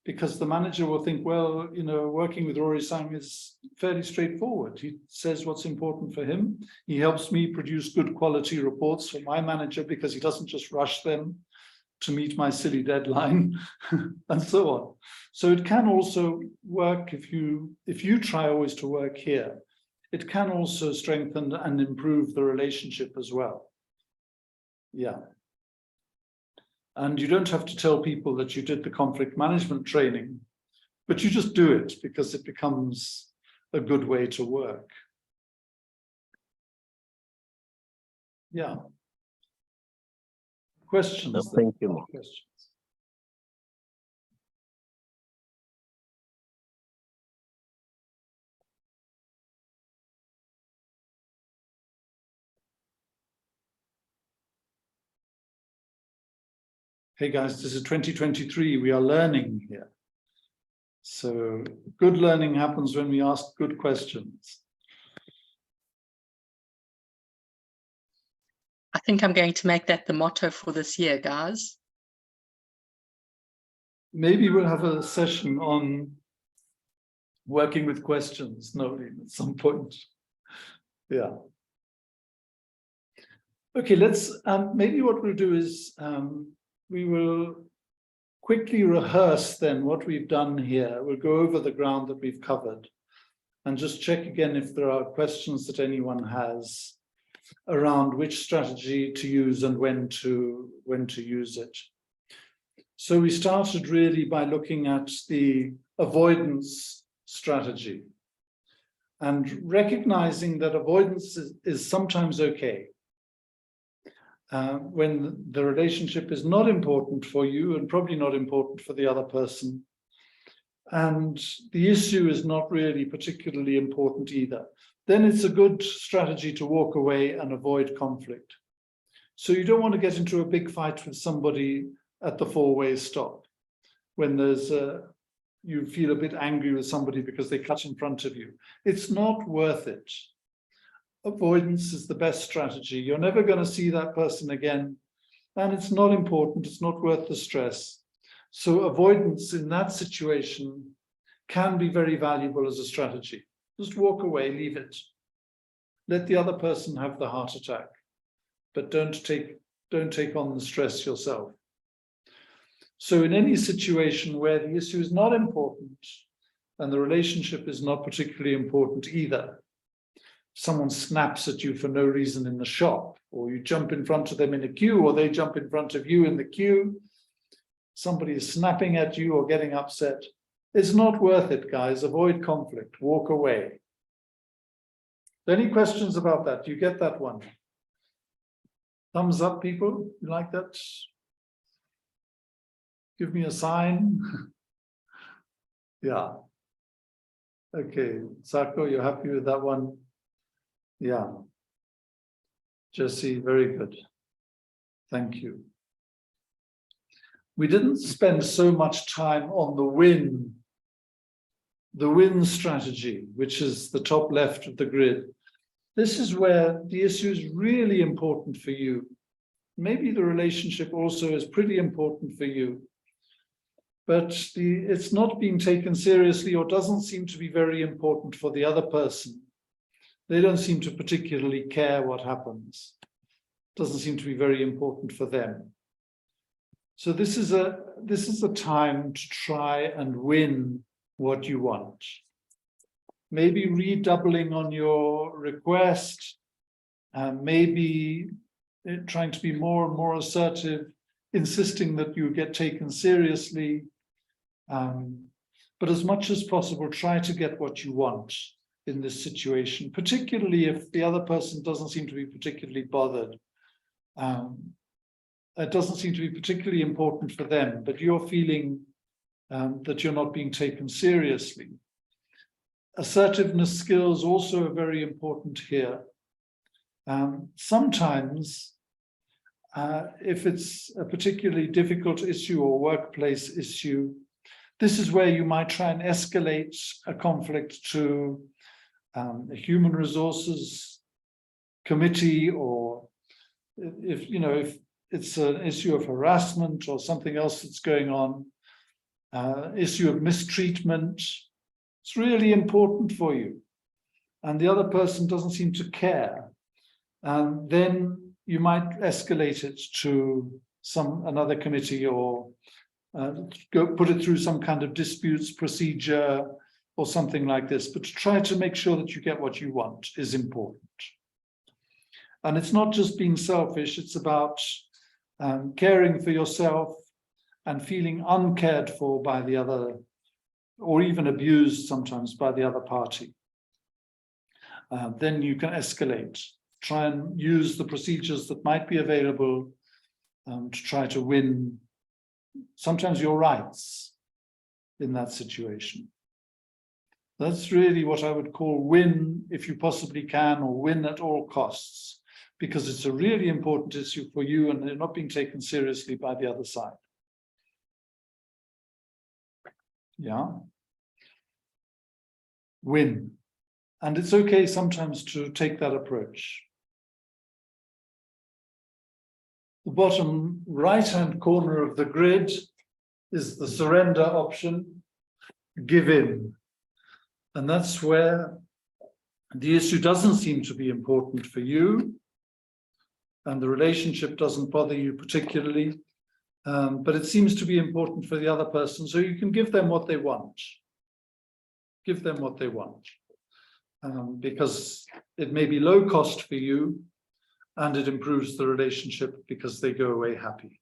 because the manager will think, well, you know, working with Rory Sang is fairly straightforward. He says what's important for him. He helps me produce good quality reports for my manager because he doesn't just rush them to meet my silly deadline and so on. So it can also work if you try always to work here. It can also strengthen and improve the relationship as well. Yeah. And you don't have to tell people that you did the conflict management training, but you just do it because it becomes a good way to work. Yeah. Questions? No, thank you. Questions? Hey guys, this is 2023. We are learning here. So good learning happens when we ask good questions. I think I'm going to make that the motto for this year, guys. Maybe we'll have a session on working with questions, Noreen, at some point. Yeah. Okay, let's, maybe what we'll do is we will quickly rehearse then what we've done here. We'll go over the ground that we've covered and just check again if there are questions that anyone has around which strategy to use and when to use it. So we started really by looking at the avoidance strategy and recognizing that avoidance is sometimes okay. When the relationship is not important for you and probably not important for the other person, and the issue is not really particularly important either, then it's a good strategy to walk away and avoid conflict. So you don't want to get into a big fight with somebody at the four-way stop when there's you feel a bit angry with somebody because they cut in front of you. It's not worth it. Avoidance is the best strategy. You're never going to see that person again, and it's not important. It's not worth the stress. So avoidance in that situation can be very valuable as a strategy. Just walk away, leave it. Let the other person have the heart attack, but don't take on the stress yourself. So in any situation where the issue is not important and the relationship is not particularly important either, someone snaps at you for no reason in the shop, or you jump in front of them in a queue, or they jump in front of you in the queue, somebody is snapping at you or getting upset, it's not worth it, guys. Avoid conflict, walk away. Any questions about that? Do you get that one? Thumbs up, people, you like that? Give me a sign. Yeah. Okay, Sako, you're happy with that one? Yeah. Jesse, very good. Thank you. We didn't spend so much time on the win strategy, which is the top left of the grid. This is where the issue is really important for you. Maybe the relationship also is pretty important for you, but it's not being taken seriously or doesn't seem to be very important for the other person. They don't seem to particularly care what happens. Doesn't seem to be very important for them. So this is a time to try and win what you want. Maybe redoubling on your request, maybe trying to be more and more assertive, insisting that you get taken seriously. But as much as possible, try to get what you want in this situation, particularly if the other person doesn't seem to be particularly bothered. It doesn't seem to be particularly important for them, but you're feeling that you're not being taken seriously. Assertiveness skills also are very important here. Sometimes, if it's a particularly difficult issue or workplace issue, this is where you might try and escalate a conflict to a human resources committee, or if it's an issue of harassment or something else that's going on, issue of mistreatment, it's really important for you, and the other person doesn't seem to care, then you might escalate it to another committee, or go put it through some kind of disputes procedure or something like this. But to try to make sure that you get what you want is important. And it's not just being selfish, it's about caring for yourself and feeling uncared for by the other, or even abused sometimes by the other party. Then you can escalate. Try and use the procedures that might be available to try to win sometimes your rights in that situation. That's really what I would call win if you possibly can, or win at all costs, because it's a really important issue for you and they're not being taken seriously by the other side. Yeah. Win. And it's okay sometimes to take that approach. The bottom right-hand corner of the grid is the surrender option, give in. And that's where the issue doesn't seem to be important for you, and the relationship doesn't bother you particularly, but it seems to be important for the other person, so you can give them what they want. Give them what they want, because it may be low cost for you, and it improves the relationship because they go away happy.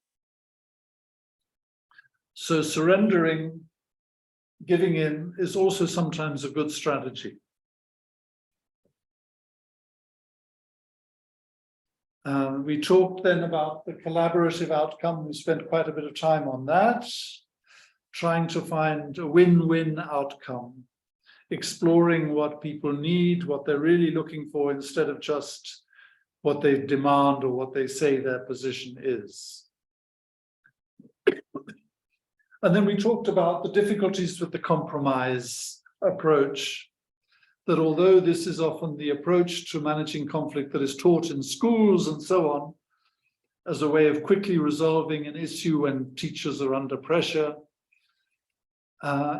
So surrendering, giving in, is also sometimes a good strategy. We talked then about the collaborative outcome. We spent quite a bit of time on that, trying to find a win-win outcome, exploring what people need, what they're really looking for, instead of just what they demand or what they say their position is. And then we talked about the difficulties with the compromise approach, that although this is often the approach to managing conflict that is taught in schools and so on, as a way of quickly resolving an issue when teachers are under pressure,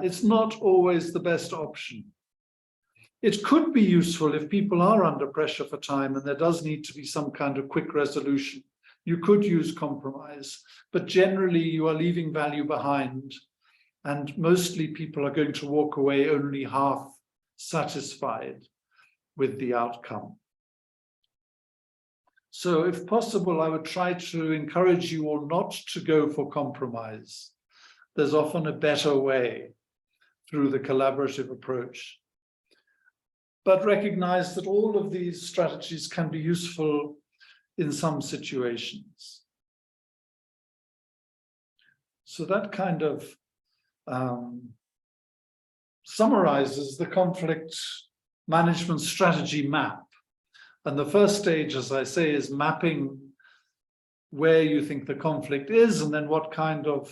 it's not always the best option. It could be useful if people are under pressure for time and there does need to be some kind of quick resolution. You could use compromise, but generally you are leaving value behind, and mostly people are going to walk away only half satisfied with the outcome. So if possible, I would try to encourage you all not to go for compromise. There's often a better way through the collaborative approach. But recognize that all of these strategies can be useful in some situations. So that kind of summarizes the conflict management strategy map. And the first stage, as I say, is mapping where you think the conflict is and then what kind of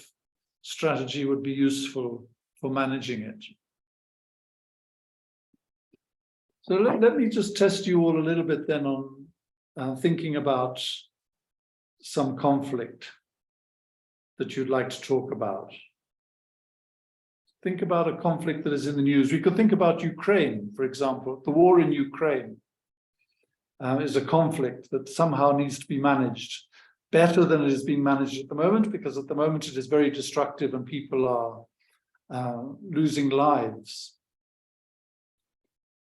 strategy would be useful for managing it. So let me just test you all a little bit then on thinking about some conflict that you'd like to talk about. Think about a conflict that is in the news. We could think about Ukraine, for example. The war in Ukraine is a conflict that somehow needs to be managed better than it is being managed at the moment, because at the moment it is very destructive and people are losing lives.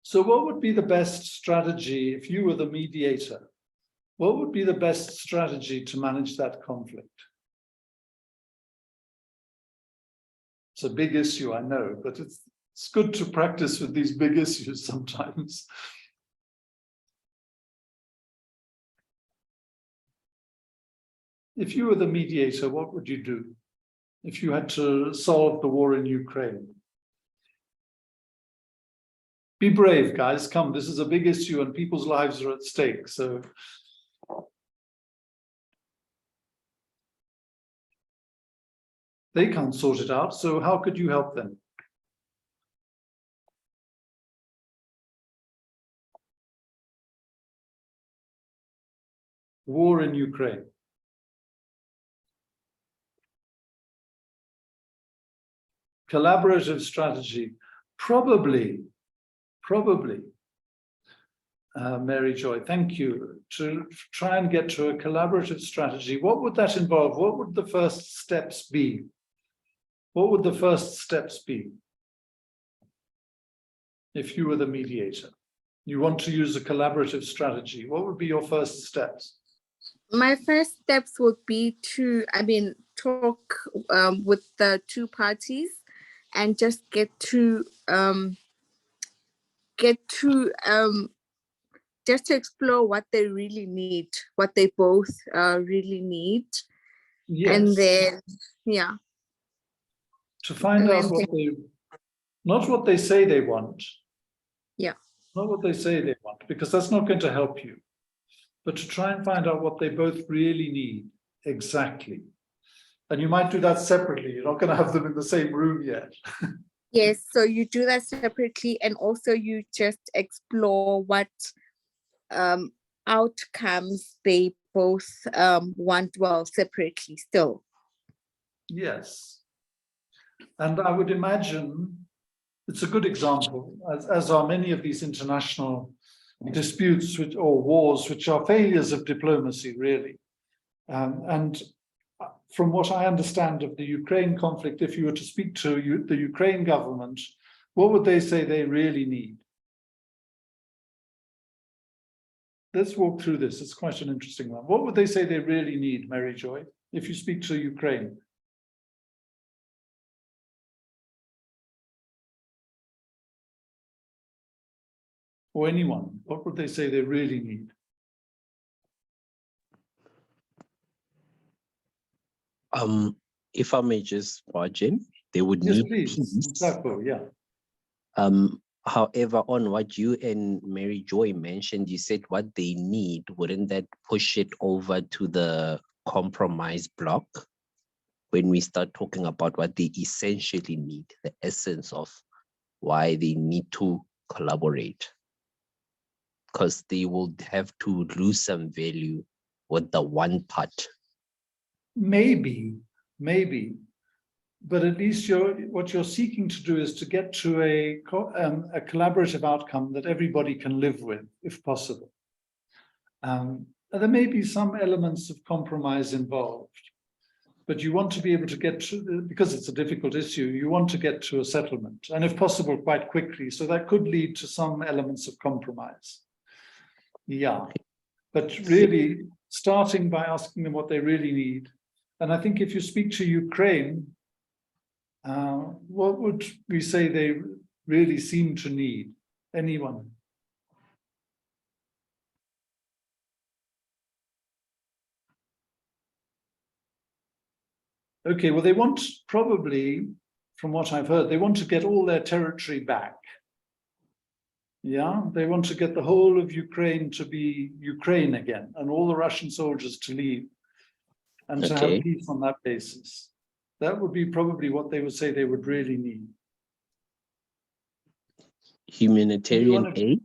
So what would be the best strategy if you were the mediator What would be the best strategy to manage that conflict? It's a big issue, I know, but it's good to practice with these big issues sometimes. If you were the mediator, what would you do if you had to solve the war in Ukraine? Be brave, guys. Come, this is a big issue and people's lives are at stake. So they can't sort it out. So how could you help them? War in Ukraine. Collaborative strategy, probably, Mary Joy, thank you, to try and get to a collaborative strategy. What would that involve? What would the first steps be? What would the first steps be if you were the mediator? You want to use a collaborative strategy. What would be your first steps? My first steps would be to, talk with the two parties and just get to just to explore what they really need, what they both really need. Yes. And then, yeah. To find out what they, not what they say they want. Yeah. Not what they say they want, because that's not going to help you. But to try and find out what they both really need, exactly. And you might do that separately. You're not going to have them in the same room yet. Yes, so you do that separately, and also you just explore what outcomes they both want, well, separately still. Yes. And I would imagine it's a good example, as are many of these international disputes or wars, which are failures of diplomacy, really. And from what I understand of the Ukraine conflict, if you were to speak to the Ukraine government, what would they say they really need? Let's walk through this. It's quite an interesting one. What would they say they really need, Mary Joy, if you speak to Ukraine? Or anyone, what would they say they really need? If I may just barge in, they would Yes, need please. peace. Exactly, yeah. However, on what you and Mary Joy mentioned, you said what they need, wouldn't that push it over to the compromise block when we start talking about what they essentially need, the essence of why they need to collaborate? Because they will have to lose some value with the one part. Maybe, but at least what you're seeking to do is to get to a collaborative outcome that everybody can live with, if possible. There may be some elements of compromise involved, but you want to be able to get to, because it's a difficult issue, you want to get to a settlement, and if possible, quite quickly. So that could lead to some elements of compromise. Yeah, but really starting by asking them what they really need. And I think if you speak to Ukraine, what would we say they really seem to need? Anyone? Okay, well, they want, probably, from what I've heard, they want to get all their territory back. Yeah, they want to get the whole of Ukraine to be Ukraine again, and all the Russian soldiers to leave, and to have peace on that basis. That would be probably what they would say they would really need. Humanitarian aid?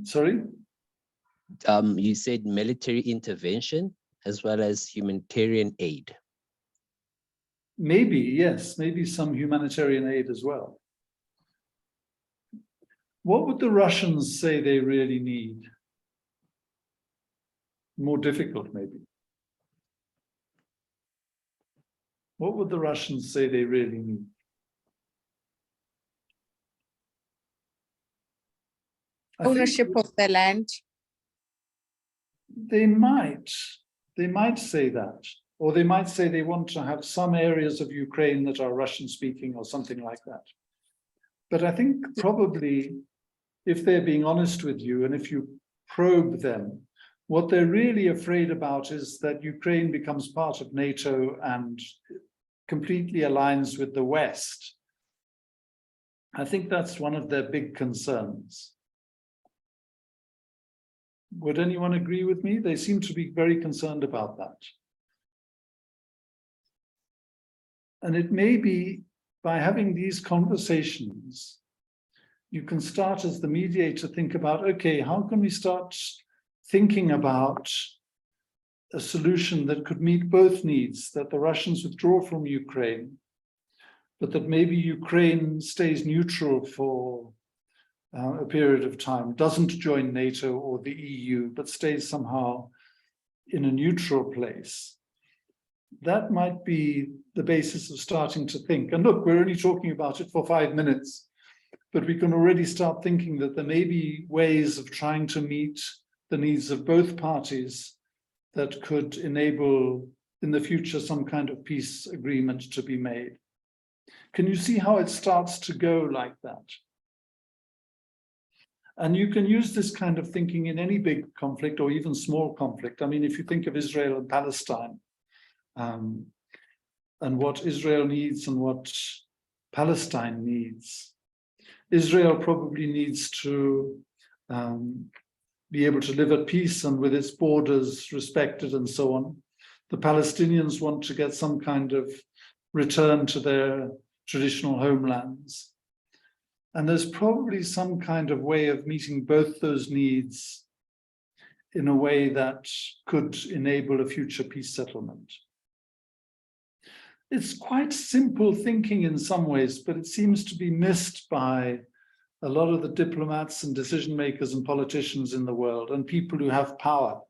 Sorry? You said military intervention as well as humanitarian aid. Maybe, yes, maybe some humanitarian aid as well. What would the Russians say they really need? More difficult, maybe. What would the Russians say they really need? Ownership of the land. they might say that, or they might say they want to have some areas of Ukraine that are Russian speaking or something like that. But I think probably if they're being honest with you and if you probe them, what they're really afraid about is that Ukraine becomes part of NATO and completely aligns with the West. I think that's one of their big concerns. Would anyone agree with me? They seem to be very concerned about that. And it may be by having these conversations, you can start as the mediator think about, okay, how can we start thinking about a solution that could meet both needs, that the Russians withdraw from Ukraine, but that maybe Ukraine stays neutral for a period of time, doesn't join NATO or the EU, but stays somehow in a neutral place. That might be the basis of starting to think. And look, we're only talking about it for 5 minutes, but we can already start thinking that there may be ways of trying to meet the needs of both parties that could enable in the future some kind of peace agreement to be made. Can you see how it starts to go like that? And you can use this kind of thinking in any big conflict or even small conflict. I mean, if you think of Israel and Palestine, and what Israel needs and what Palestine needs. Israel probably needs to be able to live at peace and with its borders respected and so on. The Palestinians want to get some kind of return to their traditional homelands. And there's probably some kind of way of meeting both those needs in a way that could enable a future peace settlement. It's quite simple thinking in some ways, but it seems to be missed by a lot of the diplomats and decision makers and politicians in the world and people who have power.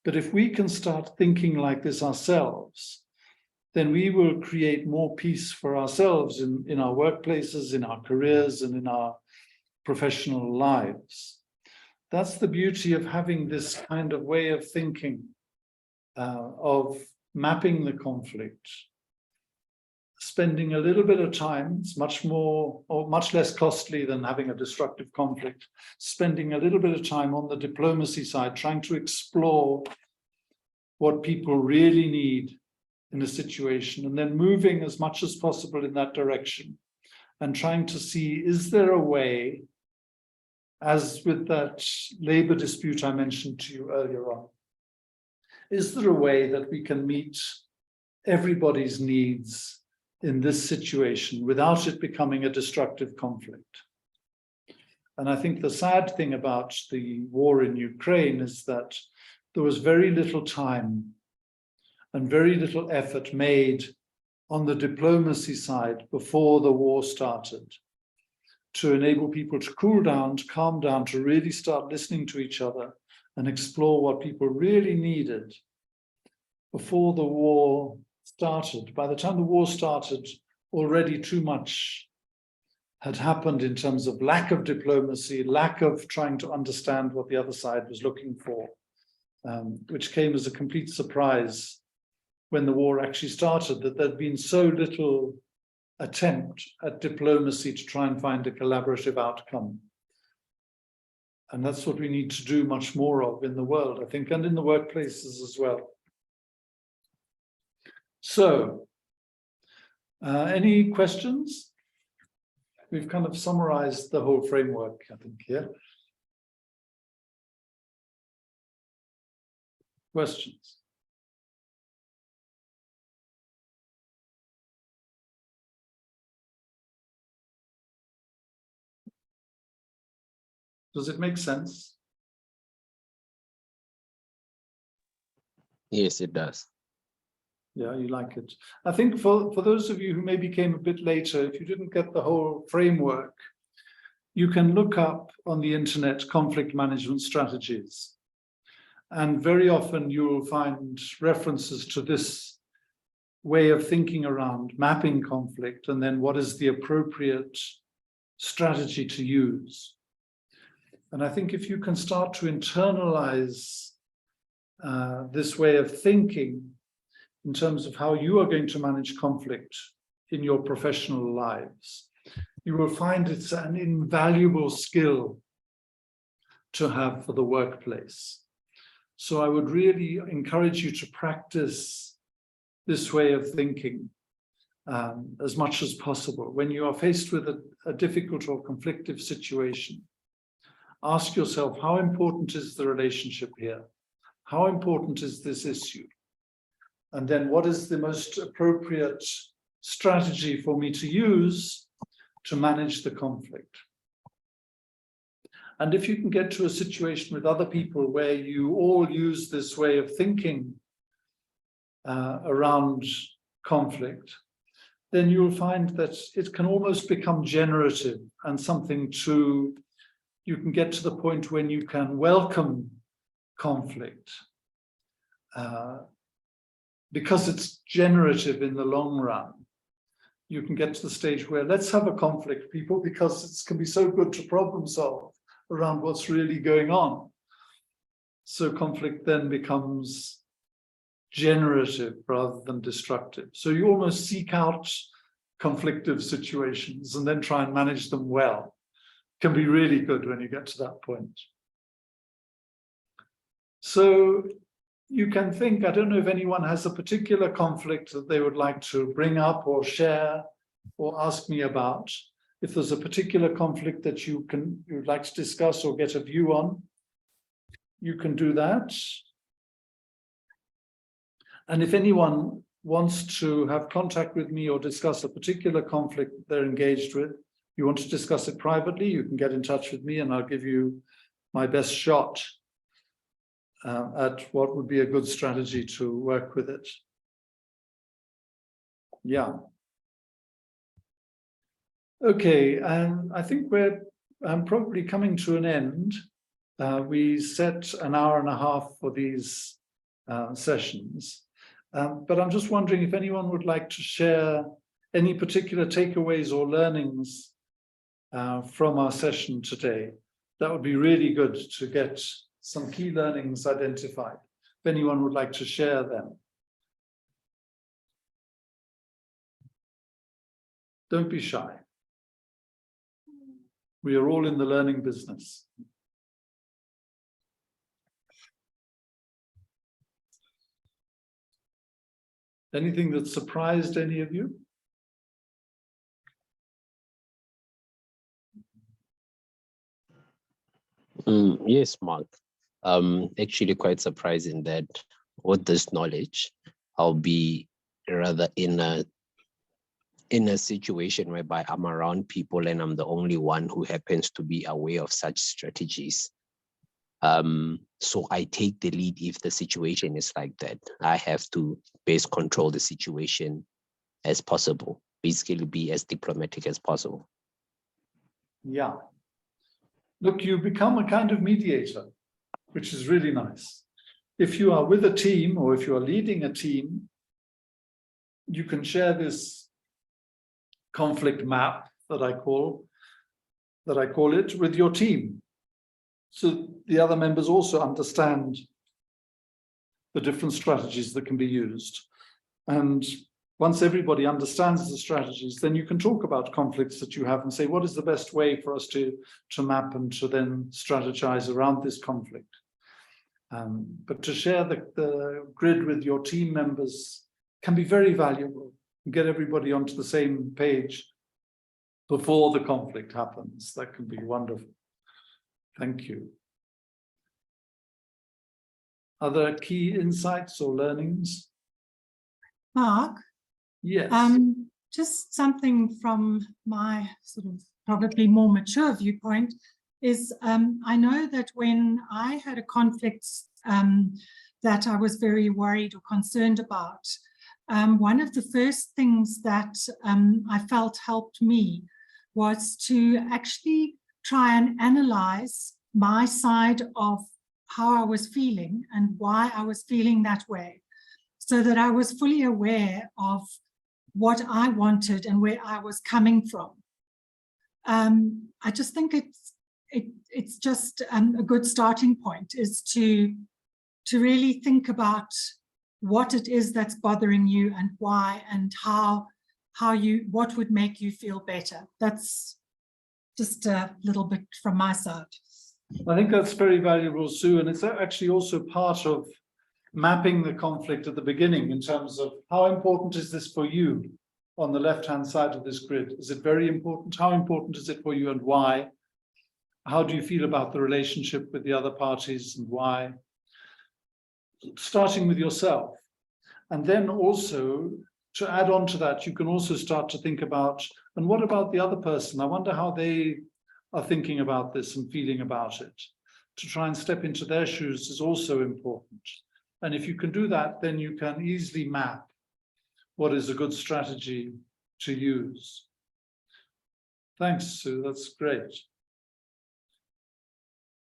But if we can start thinking like this ourselves, then we will create more peace for ourselves in our workplaces, in our careers, and in our professional lives. That's the beauty of having this kind of way of thinking, of mapping the conflict, spending a little bit of time. It's much more or much less costly than having a destructive conflict, spending a little bit of time on the diplomacy side, trying to explore what people really need in a situation, and then moving as much as possible in that direction and trying to see, is there a way, as with that labor dispute I mentioned to you earlier on, is there a way that we can meet everybody's needs in this situation without it becoming a destructive conflict? And I think the sad thing about the war in Ukraine is that there was very little time and very little effort made on the diplomacy side before the war started to enable people to cool down, to calm down, to really start listening to each other and explore what people really needed before the war started. By the time the war started, already too much had happened in terms of lack of diplomacy, lack of trying to understand what the other side was looking for, which came as a complete surprise when the war actually started, that there'd been so little attempt at diplomacy to try and find a collaborative outcome. And that's what we need to do much more of in the world, I think, and in the workplaces as well. So, any questions? We've kind of summarized the whole framework, I think, here. Questions? Does it make sense? Yes, it does. Yeah, you like it. I think for those of you who maybe came a bit later, if you didn't get the whole framework, you can look up on the internet conflict management strategies. And very often you will find references to this way of thinking around mapping conflict and then what is the appropriate strategy to use. And I think if you can start to internalize this way of thinking in terms of how you are going to manage conflict in your professional lives, you will find it's an invaluable skill to have for the workplace. So I would really encourage you to practice this way of thinking as much as possible. When you are faced with a difficult or conflictive situation, ask yourself, how important is the relationship here? How important is this issue? And then what is the most appropriate strategy for me to use to manage the conflict? And if you can get to a situation with other people where you all use this way of thinking around conflict, then you'll find that it can almost become generative and something you can get to the point when you can welcome conflict because it's generative in the long run. You can get to the stage where let's have a conflict, people, because it can be so good to problem solve around what's really going on. So conflict then becomes generative rather than destructive. So you almost seek out conflictive situations and then try and manage them well. It can be really good when you get to that point. So you can think, I don't know if anyone has a particular conflict that they would like to bring up or share or ask me about. If there's a particular conflict that you'd like to discuss or get a view on, you can do that. And if anyone wants to have contact with me or discuss a particular conflict they're engaged with, you want to discuss it privately, you can get in touch with me and I'll give you my best shot at what would be a good strategy to work with it. Yeah. Okay, and I think we're probably coming to an end. We set an hour and a half for these sessions, but I'm just wondering if anyone would like to share any particular takeaways or learnings from our session today. That would be really good to get some key learnings identified. If anyone would like to share them. Don't be shy. We are all in the learning business. Anything that surprised any of you? Yes, Mark. Actually quite surprising that with this knowledge, I'll be rather in a situation whereby I'm around people and I'm the only one who happens to be aware of such strategies. So I take the lead if the situation is like that. I have to best control the situation as possible, basically be as diplomatic as possible. Yeah. Look, you become a kind of mediator, which is really nice. If you are with a team or if you are leading a team, you can share this conflict map that I call it with your team. So the other members also understand the different strategies that can be used. And once everybody understands the strategies, then you can talk about conflicts that you have and say, what is the best way for us to map and to then strategize around this conflict? But to share the grid with your team members can be very valuable. Get everybody onto the same page before the conflict happens. That can be wonderful. Thank you. Other key insights or learnings? Mark? Yes. Just something from my sort of probably more mature viewpoint is I know that when I had a conflict that I was very worried or concerned about, one of the first things that I felt helped me was to actually try and analyze my side of how I was feeling and why I was feeling that way, so that I was fully aware of what I wanted and where I was coming from. I just think it's just a good starting point is to to really think about what it is that's bothering you and why, and what would make you feel better. That's just a little bit from my side. I think that's very valuable, Sue, and it's actually also part of mapping the conflict at the beginning in terms of how important is this for you on the left-hand side of this grid? Is it very important? How important is it for you and why? How do you feel about the relationship with the other parties and why? Starting with yourself. And then also, to add on to that, you can also start to think about, and what about the other person? I wonder how they are thinking about this and feeling about it. To try and step into their shoes is also important. And if you can do that, then you can easily map what is a good strategy to use. Thanks, Sue, that's great.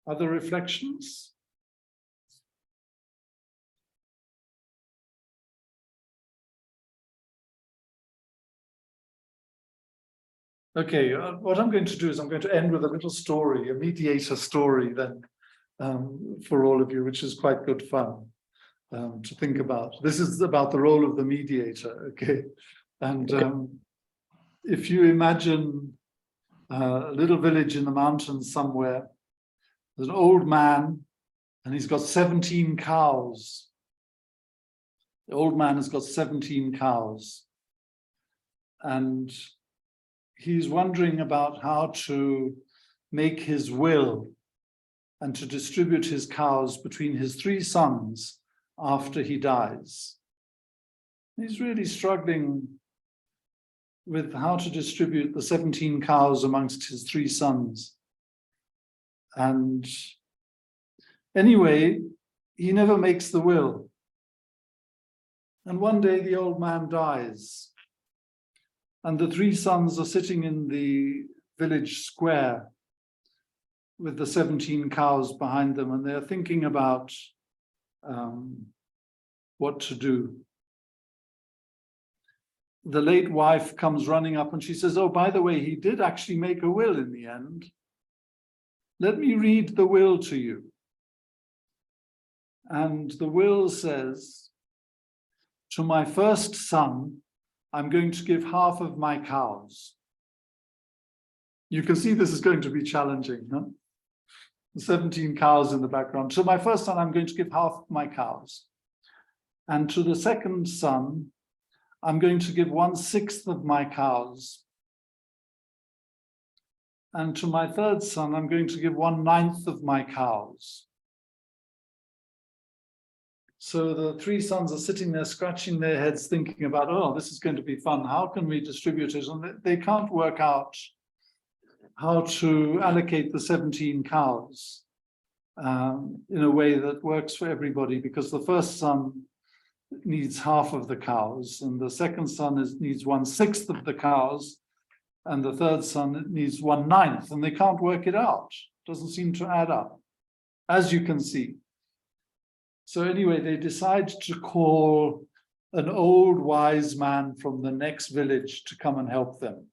Other reflections? Okay, what I'm going to do is I'm going to end with a little story, a mediator story then, for all of you, which is quite good fun to think about. This is about the role of the mediator, okay? And if you imagine a little village in the mountains somewhere, there's an old man and he's got 17 cows. The old man has got 17 cows. And he's wondering about how to make his will and to distribute his cows between his 3 sons after he dies. He's really struggling with how to distribute the 17 cows amongst his 3 sons. And anyway, he never makes the will. And one day the old man dies. And the 3 sons are sitting in the village square with the 17 cows behind them, and they're thinking about what to do. The late wife comes running up and she says, oh, by the way, he did actually make a will in the end. Let me read the will to you. And the will says, to my first son, I'm going to give half of my cows. You can see this is going to be challenging, huh? The 17 cows in the background. To my first son, I'm going to give half of my cows. And to the second son, I'm going to give 1/6 of my cows. And to my third son, I'm going to give 1/9 of my cows. So the 3 sons are sitting there scratching their heads thinking about, oh, this is going to be fun. How can we distribute it? And they can't work out how to allocate the 17 cows in a way that works for everybody, because the first son needs half of the cows, and the second son needs 1/6 of the cows, and the third son needs 1/9, and they can't work it out. It doesn't seem to add up, as you can see. So anyway, they decide to call an old wise man from the next village to come and help them.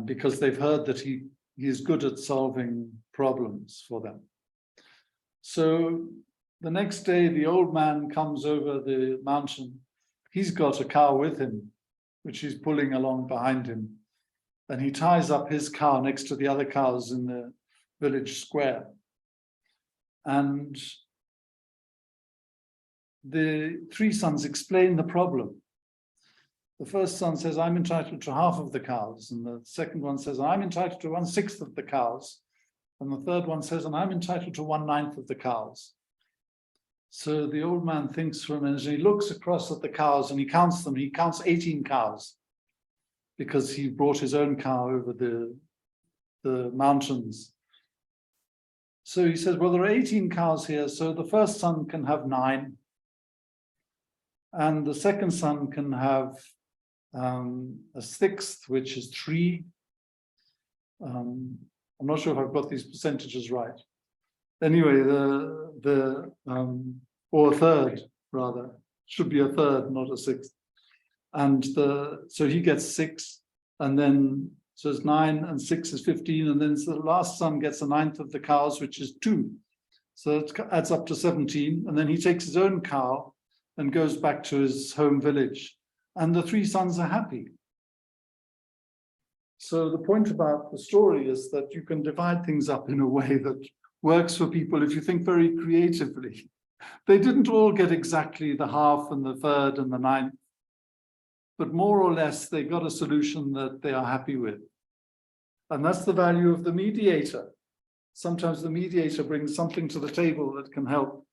Because they've heard that he is good at solving problems for them. So the next day, the old man comes over the mountain. He's got a cow with him, which he's pulling along behind him. And he ties up his cow next to the other cows in the village square. And the 3 sons explain the problem. The first son says, I'm entitled to half of the cows. And the second one says, I'm entitled to 1/6 of the cows. And the third one says, and I'm entitled to 1/9 of the cows. So the old man thinks for a minute, and he looks across at the cows and he counts them. He counts 18 cows because he brought his own cow over the mountains. So he says, well, there are 18 cows here. So the first son can have 9. And the second son can have 1/6, which is 3. I'm not sure if I've got these percentages right. Anyway, or a third rather, should be a third, not a 6th. And so he gets 6, and then so it's 9 and 6 is 15, and then the last son gets 1/9 of the cows, which is 2. So it adds up to 17. And then he takes his own cow and goes back to his home village. And the 3 sons are happy. So the point about the story is that you can divide things up in a way that works for people if you think very creatively. They didn't all get exactly the half and the third and the 9th, but more or less they got a solution that they are happy with. And that's the value of the mediator. Sometimes the mediator brings something to the table that can help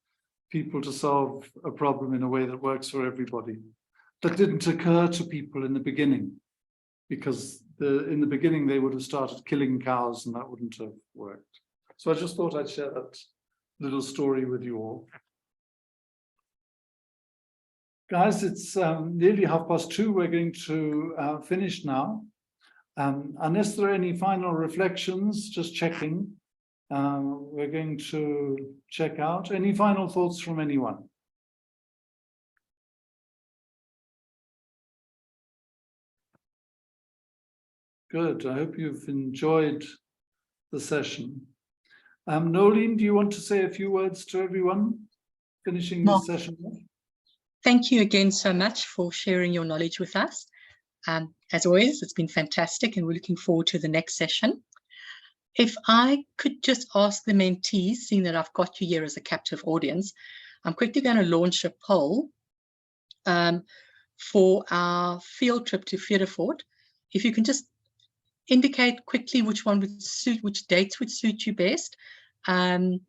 people to solve a problem in a way that works for everybody. That didn't occur to people in the beginning, because in the beginning they would have started killing cows and that wouldn't have worked. So I just thought I'd share that little story with you all. Guys, it's nearly 2:30. We're going to finish now. Unless there are any final reflections, just checking, we're going to check out. Any final thoughts from anyone? Good, I hope you've enjoyed the session. Nolene, do you want to say a few words to everyone, finishing this session off? Thank you again so much for sharing your knowledge with us. As always, it's been fantastic and we're looking forward to the next session. If I could just ask the mentees, seeing that I've got you here as a captive audience, I'm quickly going to launch a poll for our field trip to Vredefort. If you can just indicate quickly which one would suit, which dates would suit you best. I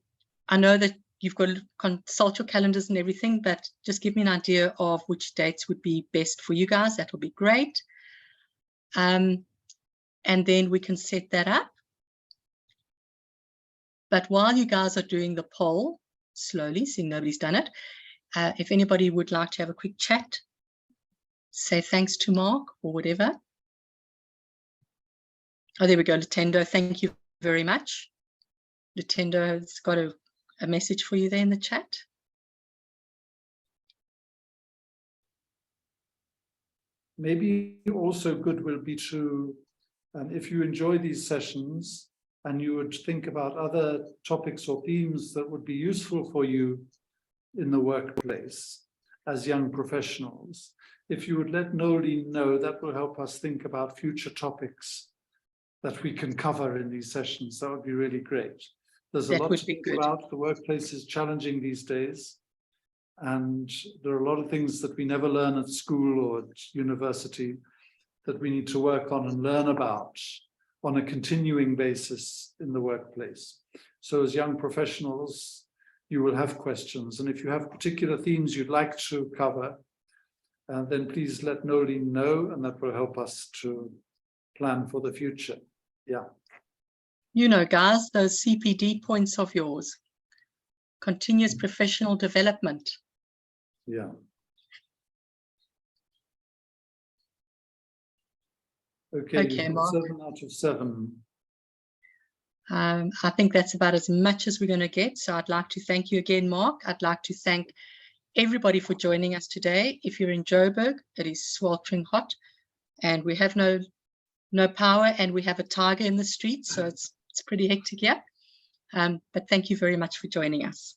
know that you've got to consult your calendars and everything, but just give me an idea of which dates would be best for you guys. That will be great. And then we can set that up. But while you guys are doing the poll, slowly, seeing nobody's done it, if anybody would like to have a quick chat, say thanks to Mark or whatever. Oh, there we go, Lutendo. Thank you very much. Lutendo has got a message for you there in the chat. Maybe also good will be to, if you enjoy these sessions and you would think about other topics or themes that would be useful for you in the workplace as young professionals, if you would let Nolene know, that will help us think about future topics that we can cover in these sessions. That would be really great. There's a lot to think about. The workplace is challenging these days. And there are a lot of things that we never learn at school or at university that we need to work on and learn about on a continuing basis in the workplace. So as young professionals, you will have questions. And if you have particular themes you'd like to cover, then please let Nolene know, and that will help us to plan for the future. Yeah. You know, guys, those CPD points of yours, continuous professional development. Yeah. Okay, Mark. 7 out of 7. I think that's about as much as we're going to get. So I'd like to thank you again, Mark. I'd like to thank everybody for joining us today. If you're in Joburg, it is sweltering hot and we have no power and we have a tiger in the street. So it's pretty hectic here. But thank you very much for joining us.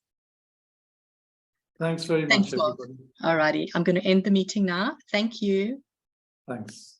Thanks very much, everybody. All righty. I'm going to end the meeting now. Thank you. Thanks.